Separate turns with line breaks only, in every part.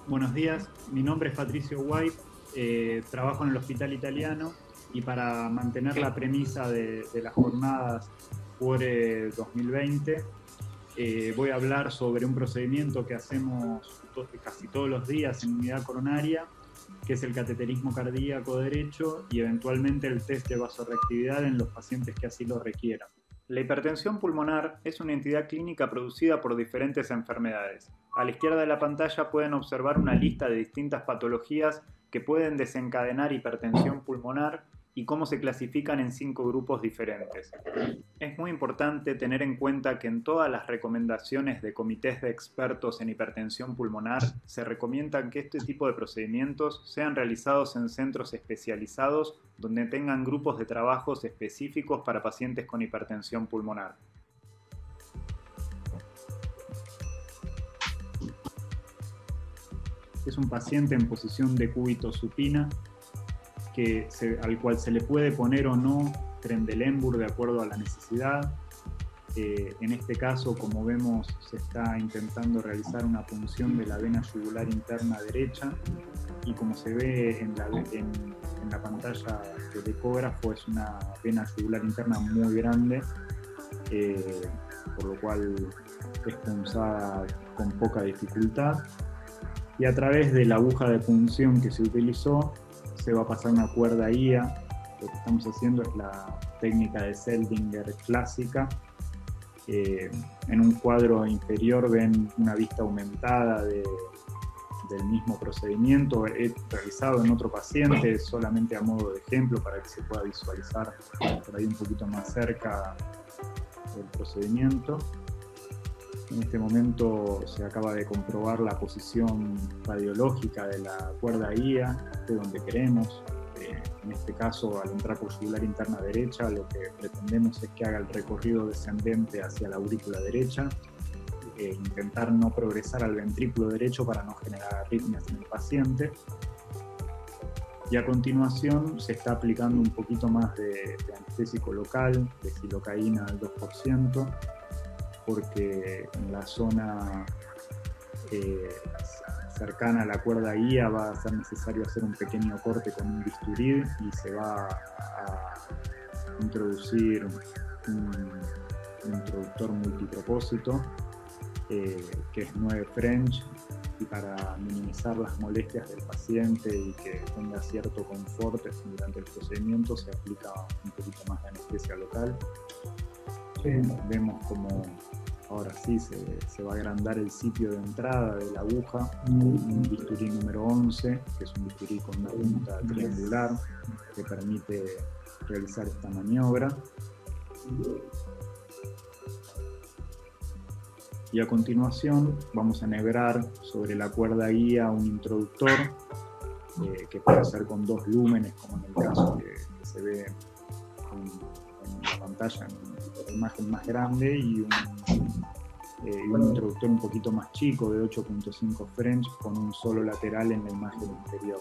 Buenos días, mi nombre es Patricio White, trabajo en el Hospital Italiano y para mantener la premisa de las jornadas FUORE 2020 voy a hablar sobre un procedimiento que hacemos casi todos los días en unidad coronaria, que es el cateterismo cardíaco derecho y eventualmente el test de vasorreactividad en los pacientes que así lo requieran. La hipertensión pulmonar es una entidad clínica producida por diferentes enfermedades. A la izquierda de la pantalla pueden observar una lista de distintas patologías que pueden desencadenar hipertensión pulmonar y cómo se clasifican en 5 grupos diferentes. Es muy importante tener en cuenta que en todas las recomendaciones de comités de expertos en hipertensión pulmonar se recomiendan que este tipo de procedimientos sean realizados en centros especializados donde tengan grupos de trabajos específicos para pacientes con hipertensión pulmonar. Es un paciente en posición de cúbito supina al cual se le puede poner o no Trendelenburg de acuerdo a la necesidad. En este caso, como vemos, se está intentando realizar una punción de la vena yugular interna derecha y como se ve en la pantalla del ecógrafo, es una vena yugular interna muy grande, por lo cual es punzada con poca dificultad. Y a través de la aguja de punción que se utilizó, se va a pasar una cuerda IA. Lo que estamos haciendo es la técnica de Seldinger clásica. En un cuadro inferior ven una vista aumentada del mismo procedimiento realizado en otro paciente, solamente a modo de ejemplo para que se pueda visualizar por ahí un poquito más cerca el procedimiento. En este momento se acaba de comprobar la posición radiológica de la cuerda IA, de donde queremos. En este caso, al entrar por yugular interna derecha, lo que pretendemos es que haga el recorrido descendente hacia la aurícula derecha, intentar no progresar al ventrículo derecho para no generar arritmias en el paciente. Y a continuación se está aplicando un poquito más de anestésico local, de silocaína al 2%, porque en la zona cercana a la cuerda guía va a ser necesario hacer un pequeño corte con un bisturí y se va a introducir un introductor multipropósito que es 9 French, y para minimizar las molestias del paciente y que tenga cierto confort durante el procedimiento se aplica un poquito más de anestesia local. Vemos como ahora sí se va a agrandar el sitio de entrada de la aguja, un bisturí número 11, que es un bisturí con una punta triangular que permite realizar esta maniobra. Y a continuación vamos a enhebrar sobre la cuerda guía un introductor que puede ser con 2 lúmenes, como en el caso que se ve en la pantalla, en la imagen más grande, y un introductor un poquito más chico de 8.5 French con un solo lateral en la imagen inferior.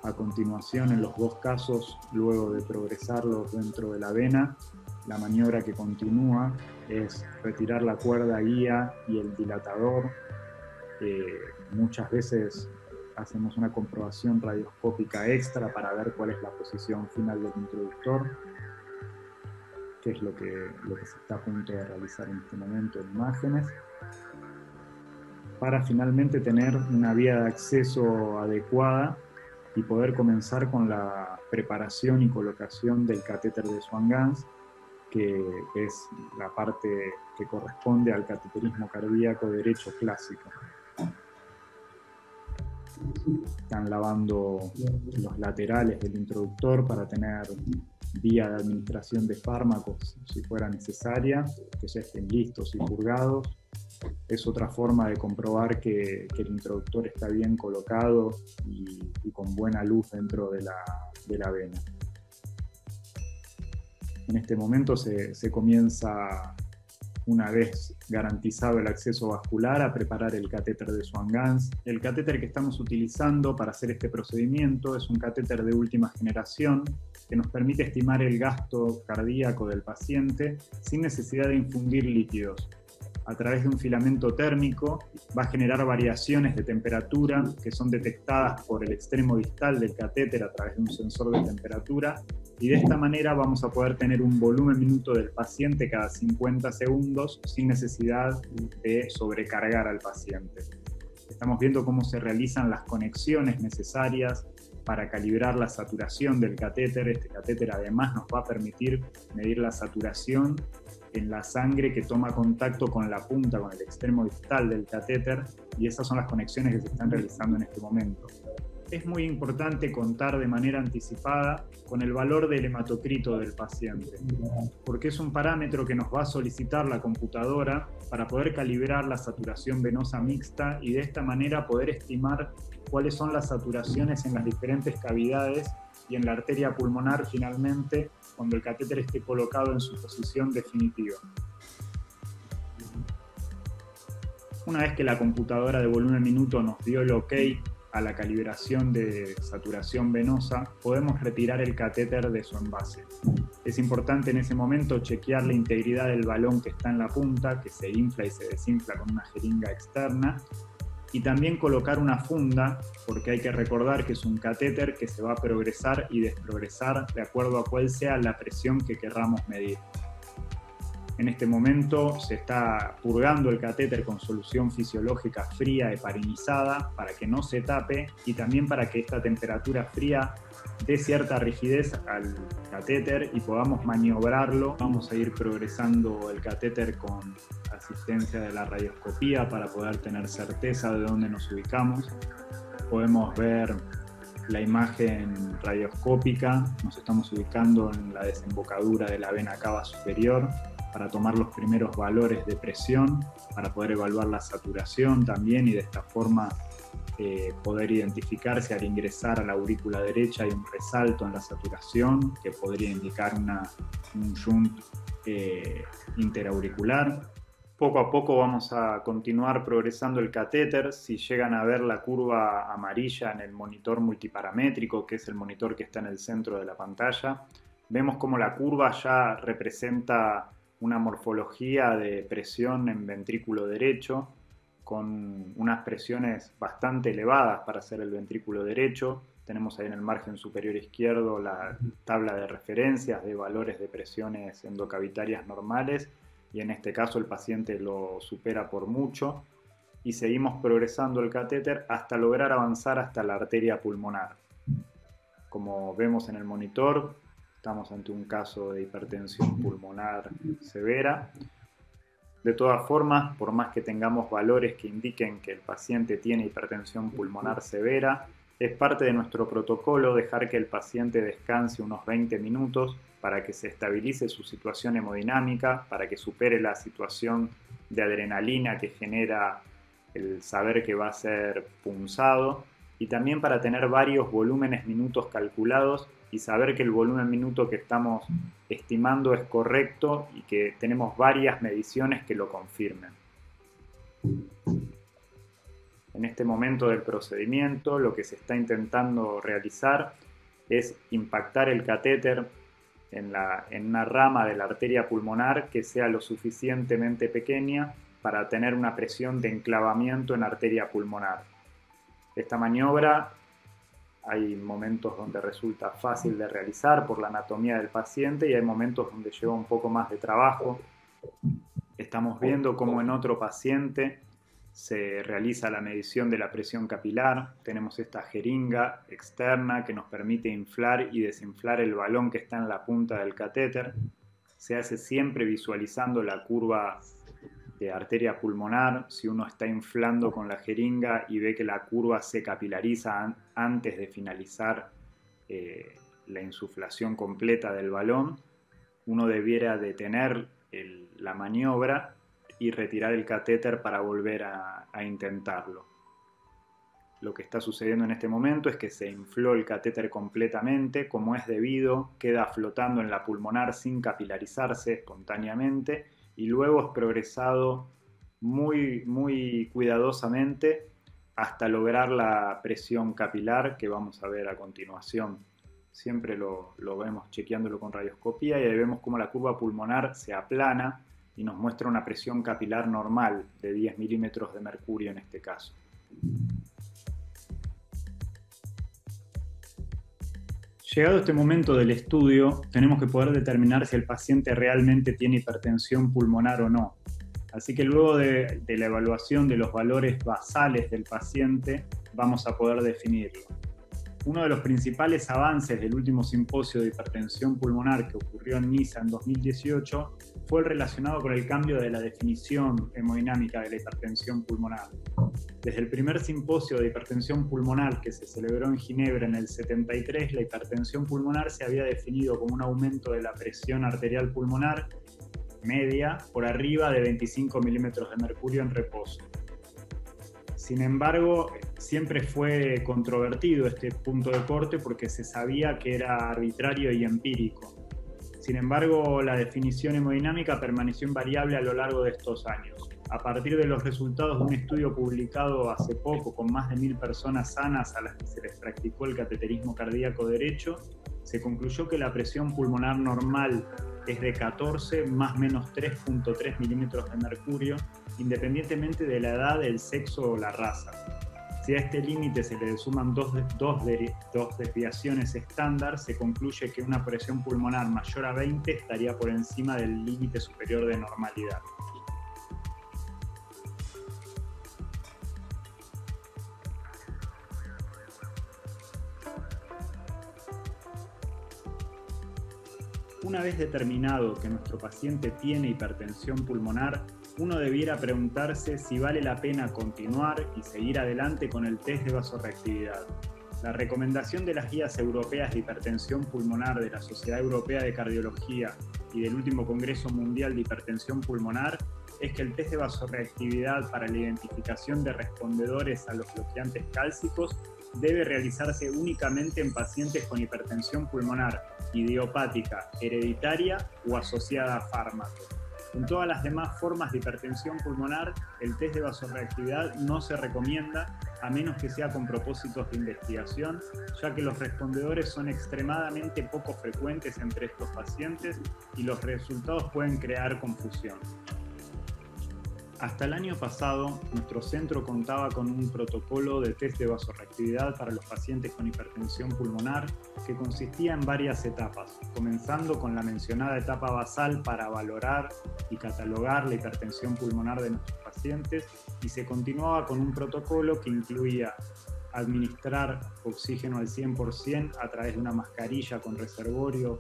A continuación, en los 2 casos, luego de progresarlos dentro de la vena, la maniobra que continúa es retirar la cuerda guía y el dilatador. Muchas veces hacemos una comprobación radioscópica extra para ver cuál es la posición final del introductor, que es lo que se está a punto de realizar en este momento en imágenes, para finalmente tener una vía de acceso adecuada y poder comenzar con la preparación y colocación del catéter de Swan-Ganz, que es la parte que corresponde al cateterismo cardíaco derecho clásico. Están lavando los laterales del introductor para tener vía de administración de fármacos si fuera necesaria, que ya estén listos y purgados. Es otra forma de comprobar que el introductor está bien colocado y con buena luz dentro de la vena. En este momento se comienza, una vez garantizado el acceso vascular, a preparar el catéter de Swan-Ganz. El catéter que estamos utilizando para hacer este procedimiento es un catéter de última generación, que nos permite estimar el gasto cardíaco del paciente sin necesidad de infundir líquidos. A través de un filamento térmico va a generar variaciones de temperatura que son detectadas por el extremo distal del catéter a través de un sensor de temperatura, y de esta manera vamos a poder tener un volumen minuto del paciente cada 50 segundos sin necesidad de sobrecargar al paciente. Estamos viendo cómo se realizan las conexiones necesarias para calibrar la saturación del catéter. Este catéter además nos va a permitir medir la saturación en la sangre que toma contacto con la punta, con el extremo distal del catéter, y esas son las conexiones que se están realizando en este momento. Es muy importante contar de manera anticipada con el valor del hematocrito del paciente, porque es un parámetro que nos va a solicitar la computadora para poder calibrar la saturación venosa mixta y de esta manera poder estimar cuáles son las saturaciones en las diferentes cavidades y en la arteria pulmonar finalmente cuando el catéter esté colocado en su posición definitiva. Una vez que la computadora de volumen minuto nos dio el OK a la calibración de saturación venosa, podemos retirar el catéter de su envase. Es importante en ese momento chequear la integridad del balón que está en la punta, que se infla y se desinfla con una jeringa externa, y también colocar una funda, porque hay que recordar que es un catéter que se va a progresar y desprogresar de acuerdo a cuál sea la presión que querramos medir. En este momento se está purgando el catéter con solución fisiológica fría heparinizada para que no se tape y también para que esta temperatura fría dé cierta rigidez al catéter y podamos maniobrarlo. Vamos a ir progresando el catéter con asistencia de la radioscopía para poder tener certeza de dónde nos ubicamos. Podemos ver la imagen radioscópica, nos estamos ubicando en la desembocadura de la vena cava superior para tomar los primeros valores de presión, para poder evaluar la saturación también y de esta forma poder identificar si al ingresar a la aurícula derecha hay un resalto en la saturación que podría indicar un shunt interauricular. Poco a poco vamos a continuar progresando el catéter. Si llegan a ver la curva amarilla en el monitor multiparamétrico, que es el monitor que está en el centro de la pantalla, vemos como la curva ya representa una morfología de presión en ventrículo derecho, con unas presiones bastante elevadas para ser el ventrículo derecho. Tenemos ahí en el margen superior izquierdo la tabla de referencias de valores de presiones endocavitarias normales, y en este caso el paciente lo supera por mucho, y seguimos progresando el catéter hasta lograr avanzar hasta la arteria pulmonar. Como vemos en el monitor, estamos ante un caso de hipertensión pulmonar severa. De todas formas, por más que tengamos valores que indiquen que el paciente tiene hipertensión pulmonar severa, es parte de nuestro protocolo dejar que el paciente descanse unos 20 minutos para que se estabilice su situación hemodinámica, para que supere la situación de adrenalina que genera el saber que va a ser punzado, y también para tener varios volúmenes minutos calculados y saber que el volumen minuto que estamos estimando es correcto y que tenemos varias mediciones que lo confirmen. En este momento del procedimiento, lo que se está intentando realizar es impactar el catéter en una rama de la arteria pulmonar que sea lo suficientemente pequeña para tener una presión de enclavamiento en arteria pulmonar. Esta maniobra hay momentos donde resulta fácil de realizar por la anatomía del paciente y hay momentos donde lleva un poco más de trabajo. Estamos viendo cómo en otro paciente se realiza la medición de la presión capilar. Tenemos esta jeringa externa que nos permite inflar y desinflar el balón que está en la punta del catéter. Se hace siempre visualizando la curva de arteria pulmonar. Si uno está inflando con la jeringa y ve que la curva se capilariza antes de finalizar la insuflación completa del balón, uno debiera detener la maniobra y retirar el catéter para volver a intentarlo. Lo que está sucediendo en este momento es que se infló el catéter completamente, como es debido, queda flotando en la pulmonar sin capilarizarse espontáneamente, y luego es progresado muy cuidadosamente hasta lograr la presión capilar que vamos a ver a continuación. siempre lo vemos chequeándolo con radioscopía, y ahí vemos cómo la curva pulmonar se aplana y nos muestra una presión capilar normal de 10 milímetros de mercurio en este caso. Llegado este momento del estudio, tenemos que poder determinar si el paciente realmente tiene hipertensión pulmonar o no. Así que luego de la evaluación de los valores basales del paciente, vamos a poder definirlo. Uno de los principales avances del último simposio de hipertensión pulmonar que ocurrió en Niza en 2018 fue el relacionado con el cambio de la definición hemodinámica de la hipertensión pulmonar. Desde el primer simposio de hipertensión pulmonar que se celebró en Ginebra en el 73, la hipertensión pulmonar se había definido como un aumento de la presión arterial pulmonar media por arriba de 25 milímetros de mercurio en reposo. Sin embargo, siempre fue controvertido este punto de corte porque se sabía que era arbitrario y empírico. Sin embargo, la definición hemodinámica permaneció invariable a lo largo de estos años. A partir de los resultados de un estudio publicado hace poco con más de 1000 personas sanas a las que se les practicó el cateterismo cardíaco derecho, se concluyó que la presión pulmonar normal es de 14 más menos 3.3 milímetros de mercurio, independientemente de la edad, el sexo o la raza. Si a este límite se le suman dos desviaciones estándar, se concluye que una presión pulmonar mayor a 20 estaría por encima del límite superior de normalidad. Una vez determinado que nuestro paciente tiene hipertensión pulmonar, uno debiera preguntarse si vale la pena continuar y seguir adelante con el test de vasorreactividad. La recomendación de las guías europeas de hipertensión pulmonar de la Sociedad Europea de Cardiología y del último Congreso Mundial de Hipertensión Pulmonar es que el test de vasorreactividad para la identificación de respondedores a los bloqueantes cálcicos debe realizarse únicamente en pacientes con hipertensión pulmonar idiopática, hereditaria o asociada a fármacos. En todas las demás formas de hipertensión pulmonar, el test de vasorreactividad no se recomienda a menos que sea con propósitos de investigación, ya que los respondedores son extremadamente poco frecuentes entre estos pacientes y los resultados pueden crear confusión. Hasta el año pasado, nuestro centro contaba con un protocolo de test de vasorreactividad para los pacientes con hipertensión pulmonar que consistía en varias etapas, comenzando con la mencionada etapa basal para valorar y catalogar la hipertensión pulmonar de nuestros pacientes, y se continuaba con un protocolo que incluía administrar oxígeno al 100% a través de una mascarilla con reservorio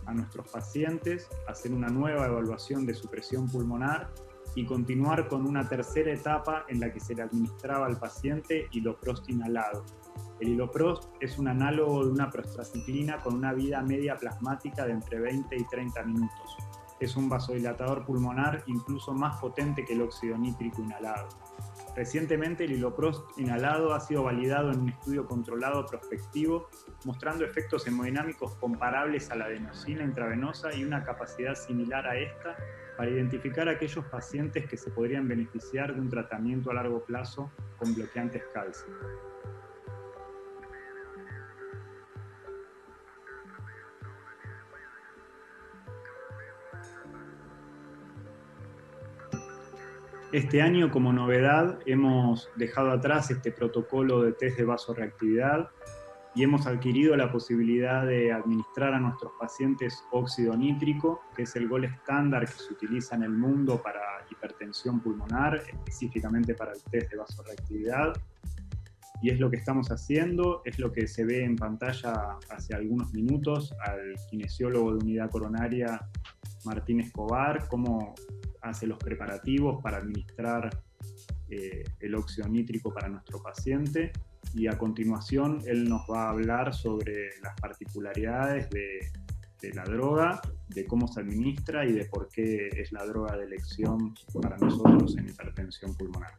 a nuestros pacientes, hacer una nueva evaluación de su presión pulmonar y continuar con una tercera etapa en la que se le administraba al paciente iloprost inhalado. El iloprost es un análogo de una prostraciclina con una vida media plasmática de entre 20 y 30 minutos. Es un vasodilatador pulmonar incluso más potente que el óxido nítrico inhalado. Recientemente el iloprost inhalado ha sido validado en un estudio controlado prospectivo, mostrando efectos hemodinámicos comparables a la adenosina intravenosa y una capacidad similar a esta para identificar a aquellos pacientes que se podrían beneficiar de un tratamiento a largo plazo con bloqueantes cálcicos. Este año, como novedad, hemos dejado atrás este protocolo de test de vasorreactividad y hemos adquirido la posibilidad de administrar a nuestros pacientes óxido nítrico, que es el gol estándar que se utiliza en el mundo para hipertensión pulmonar, específicamente para el test de vasorreactividad. Y es lo que estamos haciendo, es lo que se ve en pantalla hace algunos minutos al kinesiólogo de unidad coronaria Martín Escobar, cómo hace los preparativos para administrar el óxido nítrico para nuestro paciente, y a continuación él nos va a hablar sobre las particularidades de la droga, de cómo se administra y de por qué es la droga de elección para nosotros en hipertensión pulmonar.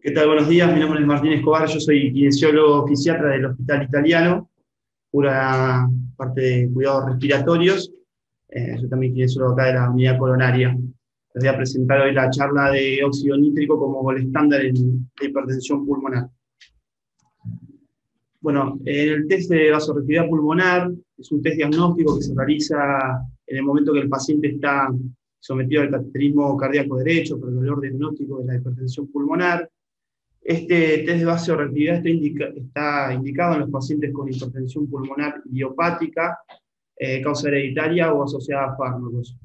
¿Qué tal? Buenos días, mi nombre es Martín Escobar, yo soy kinesiólogo fisiatra del Hospital Italiano pura parte de cuidados respiratorios. Yo también kinesiólogo acá de la unidad coronaria. Les voy a presentar hoy la charla de óxido nítrico como gol estándar en la hipertensión pulmonar. Bueno, el test de vasorreactividad pulmonar es un test diagnóstico que se realiza en el momento que el paciente está sometido al cateterismo cardíaco derecho por el dolor diagnóstico de la hipertensión pulmonar. Este test de vasorreactividad está indicado en los pacientes con hipertensión pulmonar idiopática, causa hereditaria o asociada a fármacos.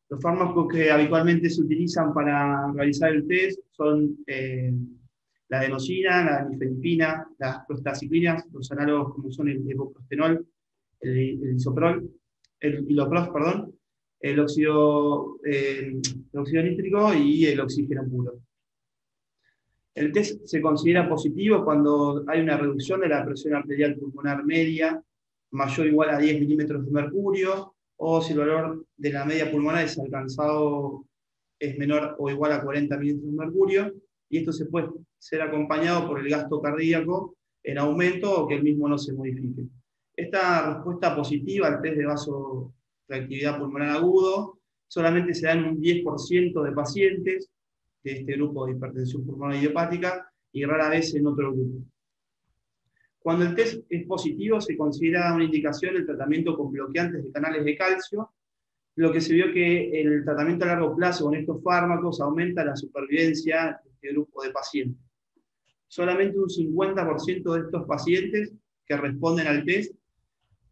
Los fármacos que habitualmente se utilizan para realizar el test son la adenosina, la nifedipina, las prostaciclinas, los análogos como son el epoprostenol, el isoprol, el ilopros, perdón, el óxido nítrico y el oxígeno puro. El test se considera positivo cuando hay una reducción de la presión arterial pulmonar media mayor o igual a 10 milímetros de mercurio, o si el valor de la media pulmonar es menor o igual a 40 milímetros de mercurio, y esto se puede ser acompañado por el gasto cardíaco en aumento o que el mismo no se modifique. Esta respuesta positiva al test de vasorreactividad pulmonar agudo solamente se da en un 10% de pacientes de este grupo de hipertensión pulmonar idiopática y rara vez en otro grupo. Cuando el test es positivo, se considera una indicación el tratamiento con bloqueantes de canales de calcio, lo que se vio que el tratamiento a largo plazo con estos fármacos aumenta la supervivencia de este grupo de pacientes. Solamente un 50% de estos pacientes que responden al test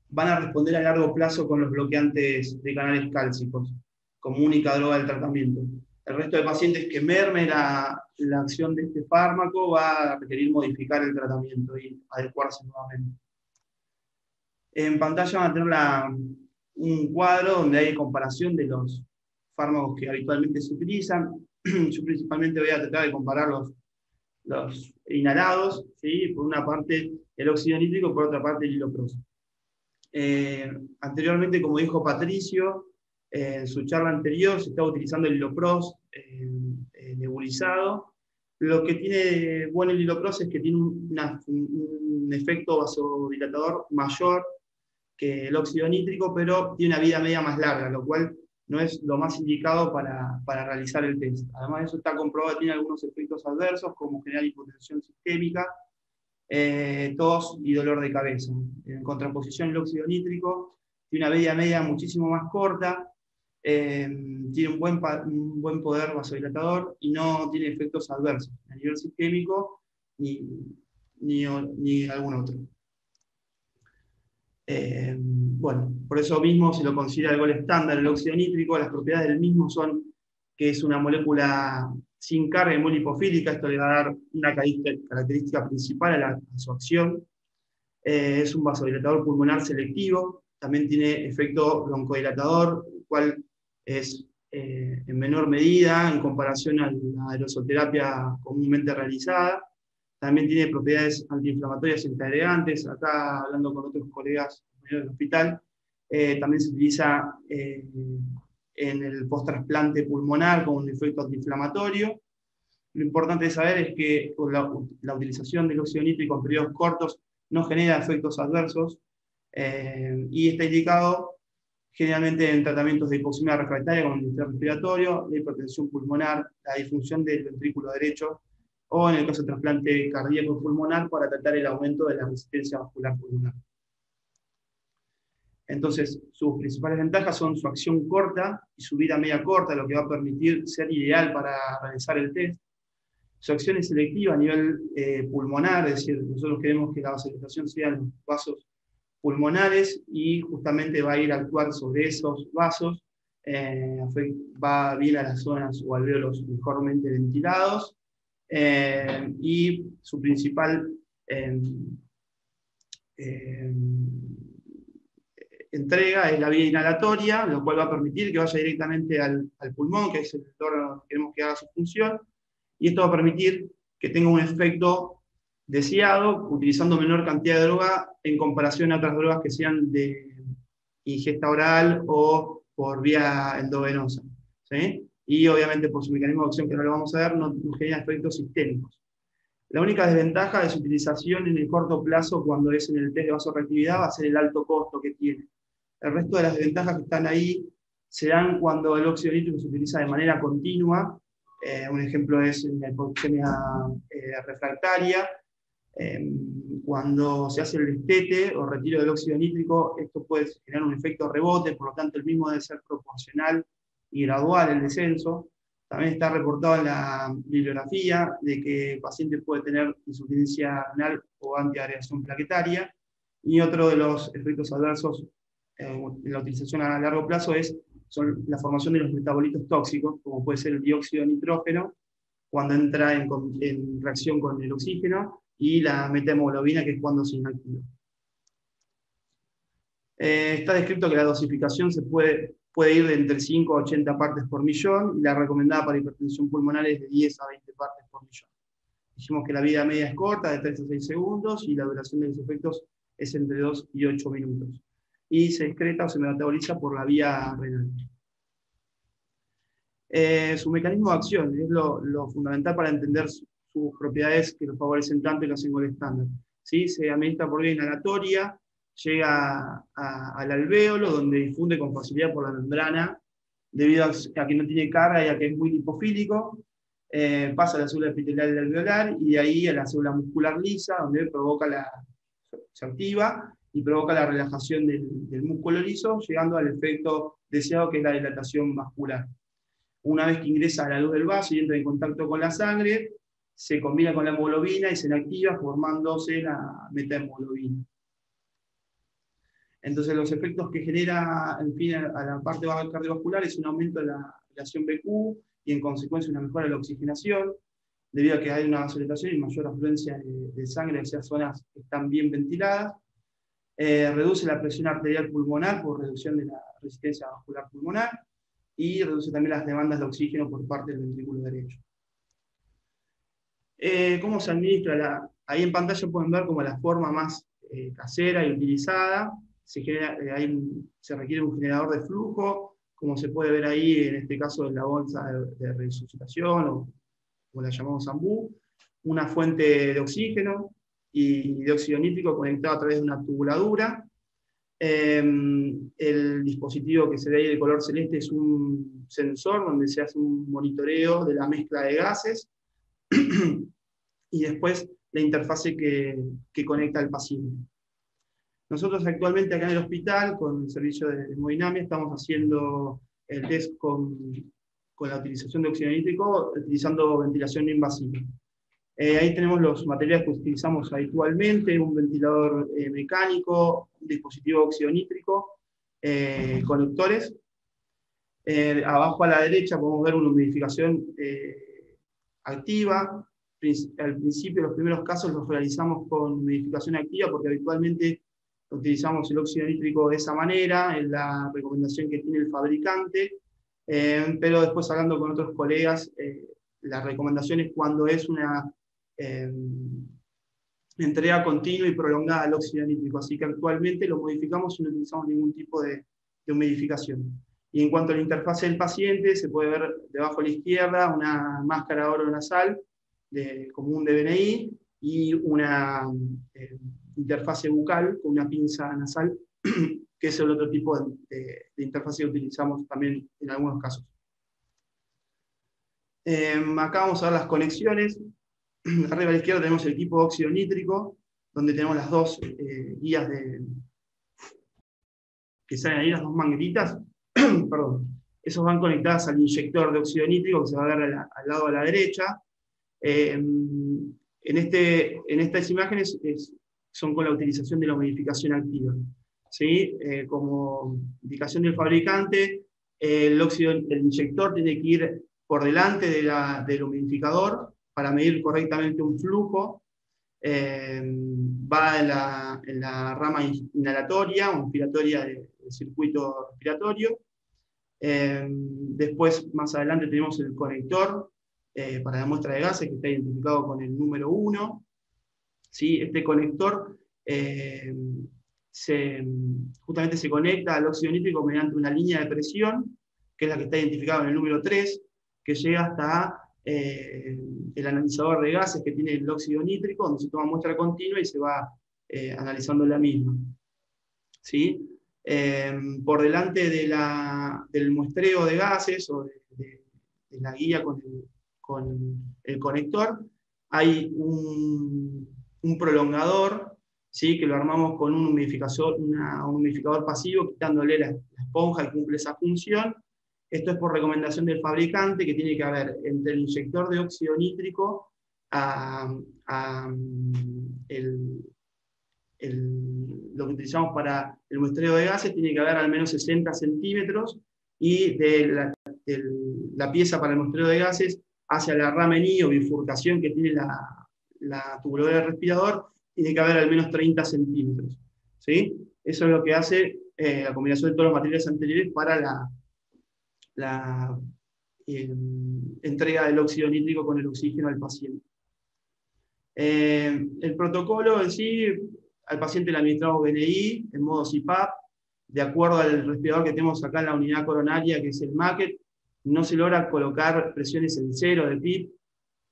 van a responder a largo plazo con los bloqueantes de canales cálcicos, como única droga del tratamiento. El resto de pacientes que merme la acción de este fármaco va a requerir modificar el tratamiento y adecuarse nuevamente. En pantalla van a tener un cuadro donde hay comparación de los fármacos que habitualmente se utilizan. Yo principalmente voy a tratar de comparar los inhalados, ¿sí? Por una parte el óxido nítrico, por otra parte el ilopros. Anteriormente, como dijo Patricio, en su charla anterior se estaba utilizando el ilopros nebulizado. Lo que tiene bueno el ilopros es que tiene un efecto vasodilatador mayor que el óxido nítrico, pero tiene una vida media más larga, lo cual no es lo más indicado para realizar el test. Además de eso está comprobado que tiene algunos efectos adversos, como generar hipotensión sistémica, tos y dolor de cabeza. En contraposición, el óxido nítrico tiene una vida media muchísimo más corta, tiene un buen poder vasodilatador y no tiene efectos adversos a nivel sistémico ni algún otro. Bueno, por eso mismo se lo considera el gol estándar el óxido nítrico. Las propiedades del mismo son que es una molécula sin carga y muy lipofílica. Esto le va a dar una característica principal a su acción. Es un vasodilatador pulmonar selectivo. También tiene efecto broncodilatador, el cual es en menor medida en comparación a la aerosoterapia comúnmente realizada. También tiene propiedades antiinflamatorias y antiagregantes. Acá, hablando con otros colegas del hospital, también se utiliza en el post-trasplante pulmonar con un efecto antiinflamatorio. Lo importante de saber es que la utilización del óxido nítrico en periodos cortos no genera efectos adversos y está indicado generalmente en tratamientos de hipoxemia refractaria con el estrés respiratorio, de hipertensión pulmonar, la disfunción del ventrículo derecho, o en el caso de trasplante cardíaco pulmonar para tratar el aumento de la resistencia vascular pulmonar. Entonces, sus principales ventajas son su acción corta y su vida media corta, lo que va a permitir ser ideal para realizar el test. Su acción es selectiva a nivel pulmonar, es decir, nosotros queremos que la vasodilatación sea en los vasos pulmonares y justamente va a ir a actuar sobre esos vasos, va bien a las zonas o alvéolos mejormente ventilados, y su principal entrega es la vía inhalatoria, lo cual va a permitir que vaya directamente al pulmón, que es el órgano que queremos que haga su función, y esto va a permitir que tenga un efecto deseado, utilizando menor cantidad de droga en comparación a otras drogas que sean de ingesta oral o por vía endovenosa, ¿sí? Y obviamente por su mecanismo de acción, que no lo vamos a ver, no genera efectos sistémicos. La única desventaja de su utilización en el corto plazo, cuando es en el test de vasorreactividad, va a ser el alto costo que tiene. El resto de las desventajas que están ahí se dan cuando el óxido nítrico se utiliza de manera continua. Un ejemplo es en la hipoxemia refractaria. Cuando se hace el destete o retiro del óxido nítrico, esto puede generar un efecto rebote, por lo tanto el mismo debe ser proporcional y gradual el descenso. También está reportado en la bibliografía de que el paciente puede tener insuficiencia renal o antiagregación plaquetaria. Y otro de los efectos adversos en la utilización a largo plazo son la formación de los metabolitos tóxicos, como puede ser el dióxido de nitrógeno, cuando entra en reacción con el oxígeno, y la metahemoglobina, que es cuando se inactiva. Está descrito que la dosificación se puede ir de entre 5 a 80 partes por millón, y la recomendada para hipertensión pulmonar es de 10 a 20 partes por millón. Dijimos que la vida media es corta, de 3 a 6 segundos, y la duración de los efectos es entre 2 y 8 minutos. Y se excreta o se metaboliza por la vía renal. Su mecanismo de acción es lo fundamental para entender sus propiedades que lo favorecen tanto y lo hacen gol estándar. ¿Sí? Se administra por vía inhalatoria, llega al alvéolo, donde difunde con facilidad por la membrana, debido a que no tiene carga y a que es muy lipofílico. Pasa a la célula epitelial alveolar y de ahí a la célula muscular lisa, donde se activa y provoca la relajación del músculo liso, llegando al efecto deseado, que es la dilatación vascular. Una vez que ingresa a la luz del vaso y entra en contacto con la sangre, se combina con la hemoglobina y se inactiva, formándose la metahemoglobina. Entonces, los efectos que genera, en fin, a la parte cardiovascular es un aumento de la relación BQ y, en consecuencia, una mejora de la oxigenación, debido a que hay una vasodilatación y mayor afluencia de sangre hacia zonas que están bien ventiladas. Reduce la presión arterial pulmonar por reducción de la resistencia vascular pulmonar, y reduce también las demandas de oxígeno por parte del ventrículo derecho. ¿Cómo se administra? Ahí en pantalla pueden ver como la forma más casera y utilizada. Se requiere un generador de flujo, como se puede ver ahí, en este caso en la bolsa de resucitación, o como la llamamos AMBU, una fuente de oxígeno y de óxido nítrico conectado a través de una tubuladura. El dispositivo que se ve ahí de color celeste es un sensor donde se hace un monitoreo de la mezcla de gases y después la interfase que conecta al paciente. Nosotros actualmente acá en el hospital, con el servicio de hemodinamia, estamos haciendo el test con la utilización de óxido nítrico, utilizando ventilación no invasiva. Ahí tenemos los materiales que utilizamos habitualmente: un ventilador mecánico, un dispositivo óxido nítrico, conectores. Abajo a la derecha podemos ver una humidificación activa. Al principio, los primeros casos los realizamos con humidificación activa, porque habitualmente utilizamos el óxido nítrico de esa manera, en la recomendación que tiene el fabricante, pero después, hablando con otros colegas, la recomendación es cuando es una entrega continua y prolongada al óxido nítrico, así que actualmente lo modificamos y no utilizamos ningún tipo de humidificación. Y en cuanto a la interfase del paciente, se puede ver debajo a la izquierda una máscara orodenasal común de BNI y una interfase bucal con una pinza nasal, que es el otro tipo de interfase que utilizamos también en algunos casos. Acá vamos a ver las conexiones. Arriba a la izquierda tenemos el equipo de óxido nítrico, donde tenemos las dos guías que salen ahí, las dos mangueritas. Perdón. Esos van conectadas al inyector de óxido nítrico, que se va a ver al lado a la derecha. En estas imágenes son con la utilización de la humidificación activa. ¿Sí? Como indicación del fabricante, el inyector tiene que ir por delante del humidificador para medir correctamente un flujo. Va en la rama inhalatoria o inspiratoria del circuito respiratorio. Después, más adelante, tenemos el conector para la muestra de gases, que está identificado con el número 1. ¿Sí? Este conector justamente se conecta al óxido nítrico mediante una línea de presión, que es la que está identificada en el número 3, que llega hasta el analizador de gases que tiene el óxido nítrico, donde se toma muestra continua y se va analizando la misma. ¿Sí? Por delante del muestreo de gases o de la guía con el conector, hay un prolongador, ¿sí? Que lo armamos con un humidificador pasivo, quitándole la esponja que cumple esa función. Esto es por recomendación del fabricante, que tiene que haber entre el inyector de óxido nítrico lo que utilizamos para el muestreo de gases, tiene que haber al menos 60 centímetros, y de la pieza para el muestreo de gases hacia la ramení o bifurcación que tiene la tubuladora del respirador, tiene que haber al menos 30 centímetros. ¿Sí? Eso es lo que hace la combinación de todos los materiales anteriores para la entrega del óxido nítrico con el oxígeno al paciente. El protocolo en sí, al paciente le administramos BNI en modo CPAP, de acuerdo al respirador que tenemos acá en la unidad coronaria, que es el MACET. No se logra colocar presiones en cero de PIP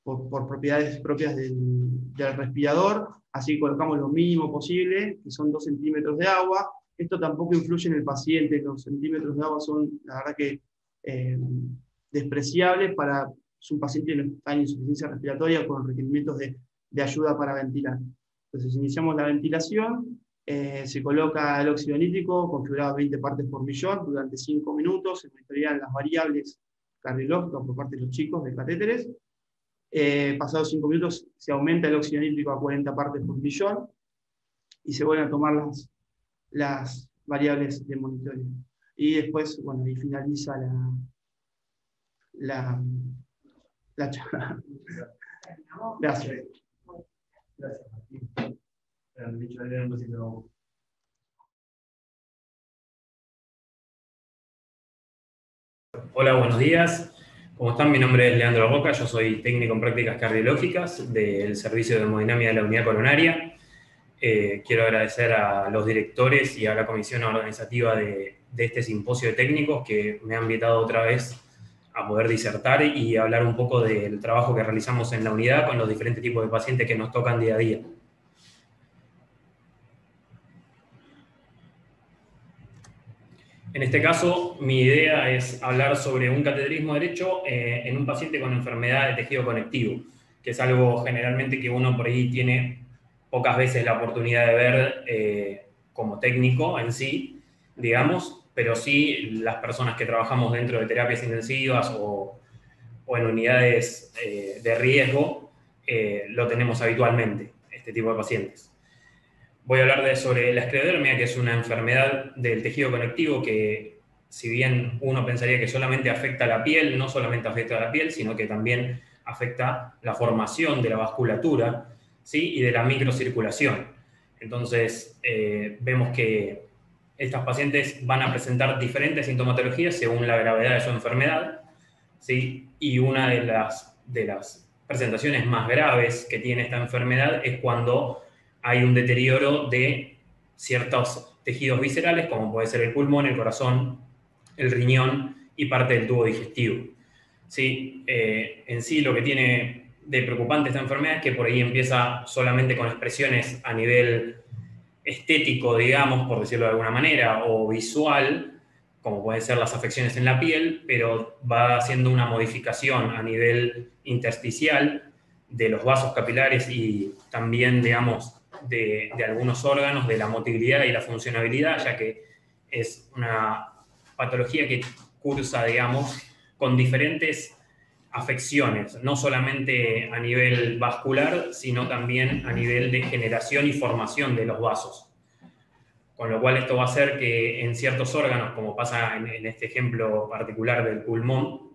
por propiedades propias del respirador, así que colocamos lo mínimo posible, que son 2 centímetros de agua. Esto tampoco influye en el paciente, los centímetros de agua son, la verdad que, despreciables para un paciente que está en insuficiencia respiratoria con requerimientos de ayuda para ventilar. Entonces iniciamos la ventilación, se coloca el óxido nítrico configurado a 20 partes por millón durante 5 minutos, se monitorean las variables cardiológicas por parte de los chicos de catéteres. Pasados 5 minutos se aumenta el óxido nítrico a 40 partes por millón y se vuelven a tomar las variables de monitoreo. Y después, bueno, ahí finaliza la charla. Gracias.
Gracias, Martín. Hola, buenos días. ¿Cómo están? Mi nombre es Leandro Roca, yo soy técnico en prácticas cardiológicas del Servicio de Hemodinámica de la Unidad Coronaria. Quiero agradecer a los directores y a la comisión organizativa de este simposio de técnicos que me han invitado otra vez a poder disertar y hablar un poco del trabajo que realizamos en la unidad con los diferentes tipos de pacientes que nos tocan día a día. En este caso, mi idea es hablar sobre un cateterismo derecho en un paciente con enfermedad de tejido conectivo, que es algo generalmente que uno por ahí tiene pocas veces la oportunidad de ver como técnico en sí, digamos, pero sí las personas que trabajamos dentro de terapias intensivas o en unidades de riesgo lo tenemos habitualmente, este tipo de pacientes. Voy a hablar sobre la esclerodermia, que es una enfermedad del tejido conectivo que, si bien uno pensaría que solamente afecta a la piel, no solamente afecta a la piel, sino que también afecta la formación de la vasculatura, ¿sí? Y de la microcirculación. Entonces, vemos que estas pacientes van a presentar diferentes sintomatologías según la gravedad de su enfermedad, ¿sí? Y una de las presentaciones más graves que tiene esta enfermedad es cuando hay un deterioro de ciertos tejidos viscerales, como puede ser el pulmón, el corazón, el riñón y parte del tubo digestivo. ¿Sí? En sí, lo que tiene de preocupante esta enfermedad es que por ahí empieza solamente con expresiones a nivel estético, digamos, por decirlo de alguna manera, o visual, como pueden ser las afecciones en la piel, pero va haciendo una modificación a nivel intersticial de los vasos capilares y también, digamos, de algunos órganos, de la motilidad y la funcionabilidad, ya que es una patología que cursa, digamos, con diferentes afecciones, no solamente a nivel vascular, sino también a nivel de generación y formación de los vasos. Con lo cual esto va a hacer que en ciertos órganos, como pasa en este ejemplo particular del pulmón,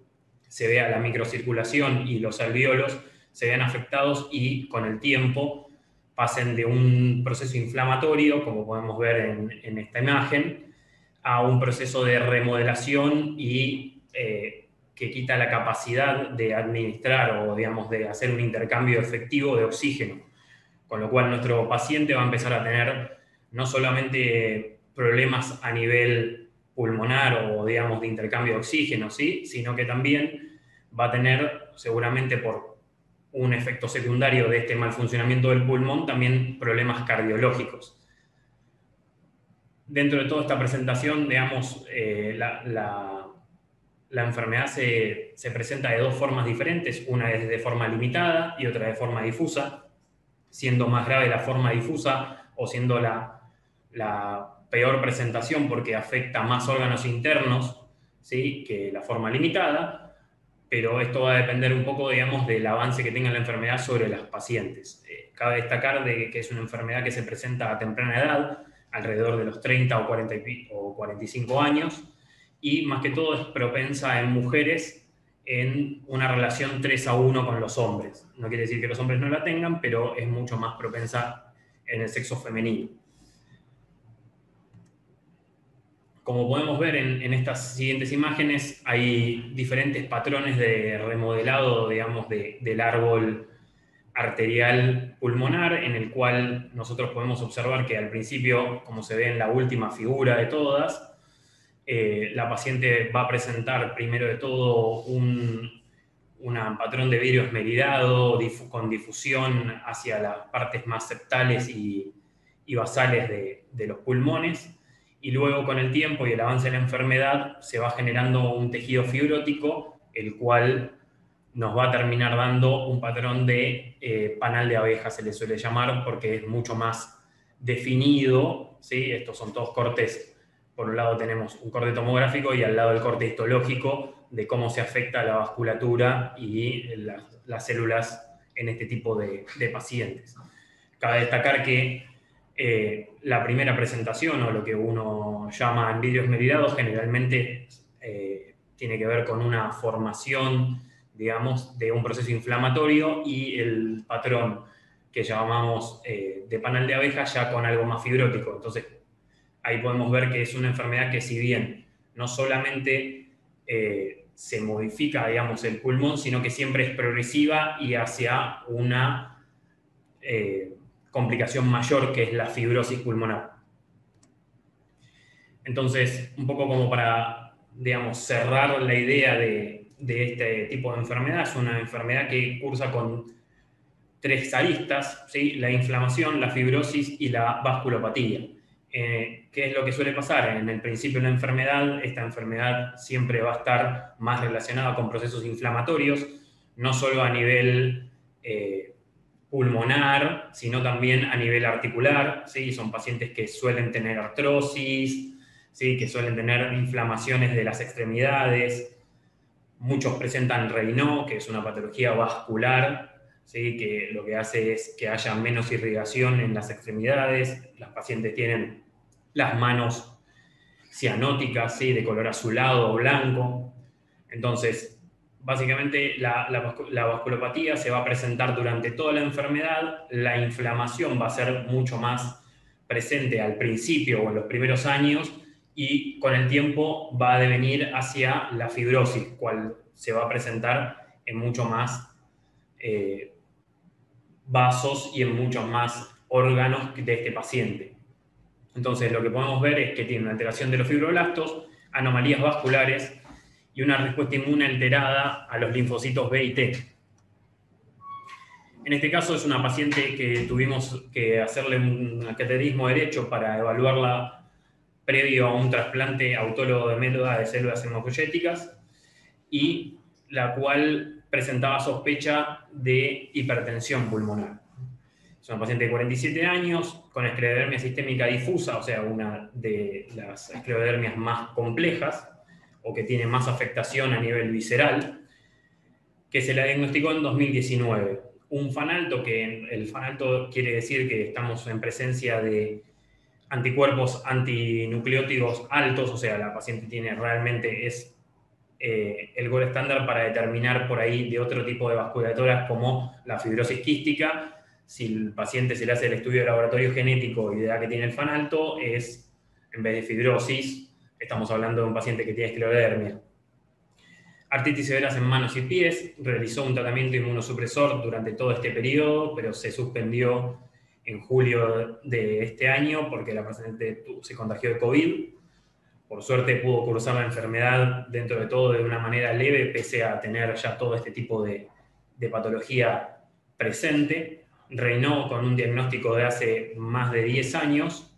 se vea la microcirculación y los alvéolos se vean afectados y con el tiempo pasen de un proceso inflamatorio, como podemos ver en esta imagen, a un proceso de remodelación y que quita la capacidad de administrar o, digamos, de hacer un intercambio efectivo de oxígeno. Con lo cual nuestro paciente va a empezar a tener no solamente problemas a nivel pulmonar o, digamos, de intercambio de oxígeno, ¿sí? Sino que también va a tener, seguramente por un efecto secundario de este mal funcionamiento del pulmón, también problemas cardiológicos. Dentro de toda esta presentación, digamos, la enfermedad se presenta de dos formas diferentes, una es de forma limitada y otra de forma difusa, siendo más grave la forma difusa o siendo la peor presentación porque afecta más órganos internos, ¿sí?, que la forma limitada, pero esto va a depender un poco, digamos, del avance que tenga la enfermedad sobre las pacientes. Cabe destacar que es una enfermedad que se presenta a temprana edad, alrededor de los 30 o 45 años, y más que todo es propensa en mujeres en una relación 3-1 con los hombres. No quiere decir que los hombres no la tengan, pero es mucho más propensa en el sexo femenino. Como podemos ver en estas siguientes imágenes, hay diferentes patrones de remodelado, digamos, del árbol arterial pulmonar, en el cual nosotros podemos observar que al principio, como se ve en la última figura de todas, la paciente va a presentar primero de todo un patrón de vidrio esmerilado con difusión hacia las partes más septales y basales de los pulmones, y luego con el tiempo y el avance de la enfermedad se va generando un tejido fibrótico, el cual nos va a terminar dando un patrón de panal de abeja, se le suele llamar, porque es mucho más definido, ¿sí? Estos son todos cortes. Por un lado tenemos un corte tomográfico y al lado el corte histológico de cómo se afecta la vasculatura y las células en este tipo de pacientes. Cabe destacar que la primera presentación, o lo que uno llama en vidrio esmerilado, generalmente tiene que ver con una formación, digamos, de un proceso inflamatorio, y el patrón que llamamos de panal de abeja ya con algo más fibrótico. Entonces, ahí podemos ver que es una enfermedad que, si bien no solamente se modifica, digamos, el pulmón, sino que siempre es progresiva y hacia una complicación mayor, que es la fibrosis pulmonar. Entonces, un poco como para, digamos, cerrar la idea de este tipo de enfermedad, es una enfermedad que cursa con tres aristas, ¿sí? La inflamación, la fibrosis y la vasculopatía. ¿Qué es lo que suele pasar? En el principio de la enfermedad, esta enfermedad siempre va a estar más relacionada con procesos inflamatorios, no solo a nivel pulmonar, sino también a nivel articular, ¿sí? Son pacientes que suelen tener artrosis, ¿sí? Que suelen tener inflamaciones de las extremidades. Muchos presentan Raynaud, que es una patología vascular, ¿sí? Que lo que hace es que haya menos irrigación en las extremidades. Las pacientes tienen las manos cianóticas, ¿sí? De color azulado o blanco. Entonces, básicamente la vasculopatía se va a presentar durante toda la enfermedad. La inflamación va a ser mucho más presente al principio o en los primeros años, y con el tiempo va a devenir hacia la fibrosis, cual se va a presentar en mucho más vasos y en muchos más órganos de este paciente. Entonces, lo que podemos ver es que tiene una alteración de los fibroblastos, anomalías vasculares y una respuesta inmune alterada a los linfocitos B y T. En este caso es una paciente que tuvimos que hacerle un cateterismo derecho para evaluarla previo a un trasplante autólogo de médula de células hematopoyéticas, y la cual presentaba sospecha de hipertensión pulmonar. Es una paciente de 47 años con esclerodermia sistémica difusa, o sea, una de las esclerodermias más complejas, o que tiene más afectación a nivel visceral, que se la diagnosticó en 2019. Un FANalto, que el FANalto quiere decir que estamos en presencia de anticuerpos antinucleótidos altos, o sea, la paciente tiene realmente el gold estándar para determinar por ahí de otro tipo de vasculaturas como la fibrosis quística. Si el paciente se le hace el estudio de laboratorio genético y da que tiene el FANalto, es, en vez de fibrosis, estamos hablando de un paciente que tiene esclerodermia. Artritis severas en manos y pies, realizó un tratamiento inmunosupresor durante todo este periodo, pero se suspendió en julio de este año porque la paciente se contagió de COVID. por suerte pudo cursar la enfermedad dentro de todo de una manera leve, pese a tener ya todo este tipo de patología presente. Reinó con un diagnóstico de hace más de 10 años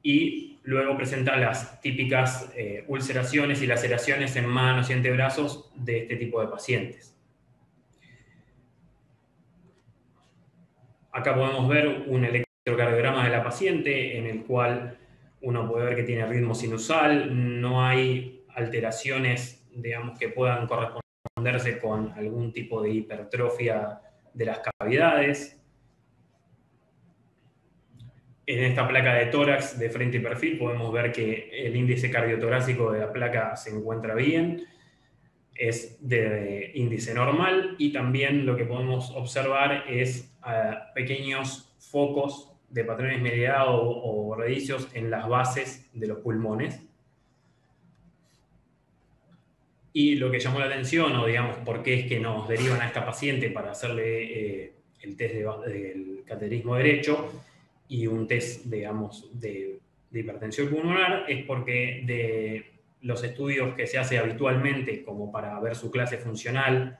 y luego presenta las típicas ulceraciones y laceraciones en manos y antebrazos de este tipo de pacientes. Acá podemos ver un electrocardiograma de la paciente en el cual uno puede ver que tiene ritmo sinusal, no hay alteraciones, digamos, que puedan corresponderse con algún tipo de hipertrofia de las cavidades. En esta placa de tórax de frente y perfil podemos ver que el índice cardiotorácico de la placa se encuentra bien, es de índice normal, y también lo que podemos observar es pequeños focos de patrones mediados o redicios en las bases de los pulmones. Y lo que llamó la atención, o digamos, por qué es que nos derivan a esta paciente para hacerle el test del cateterismo derecho y un test, digamos, de hipertensión pulmonar, es porque de los estudios que se hace habitualmente como para ver su clase funcional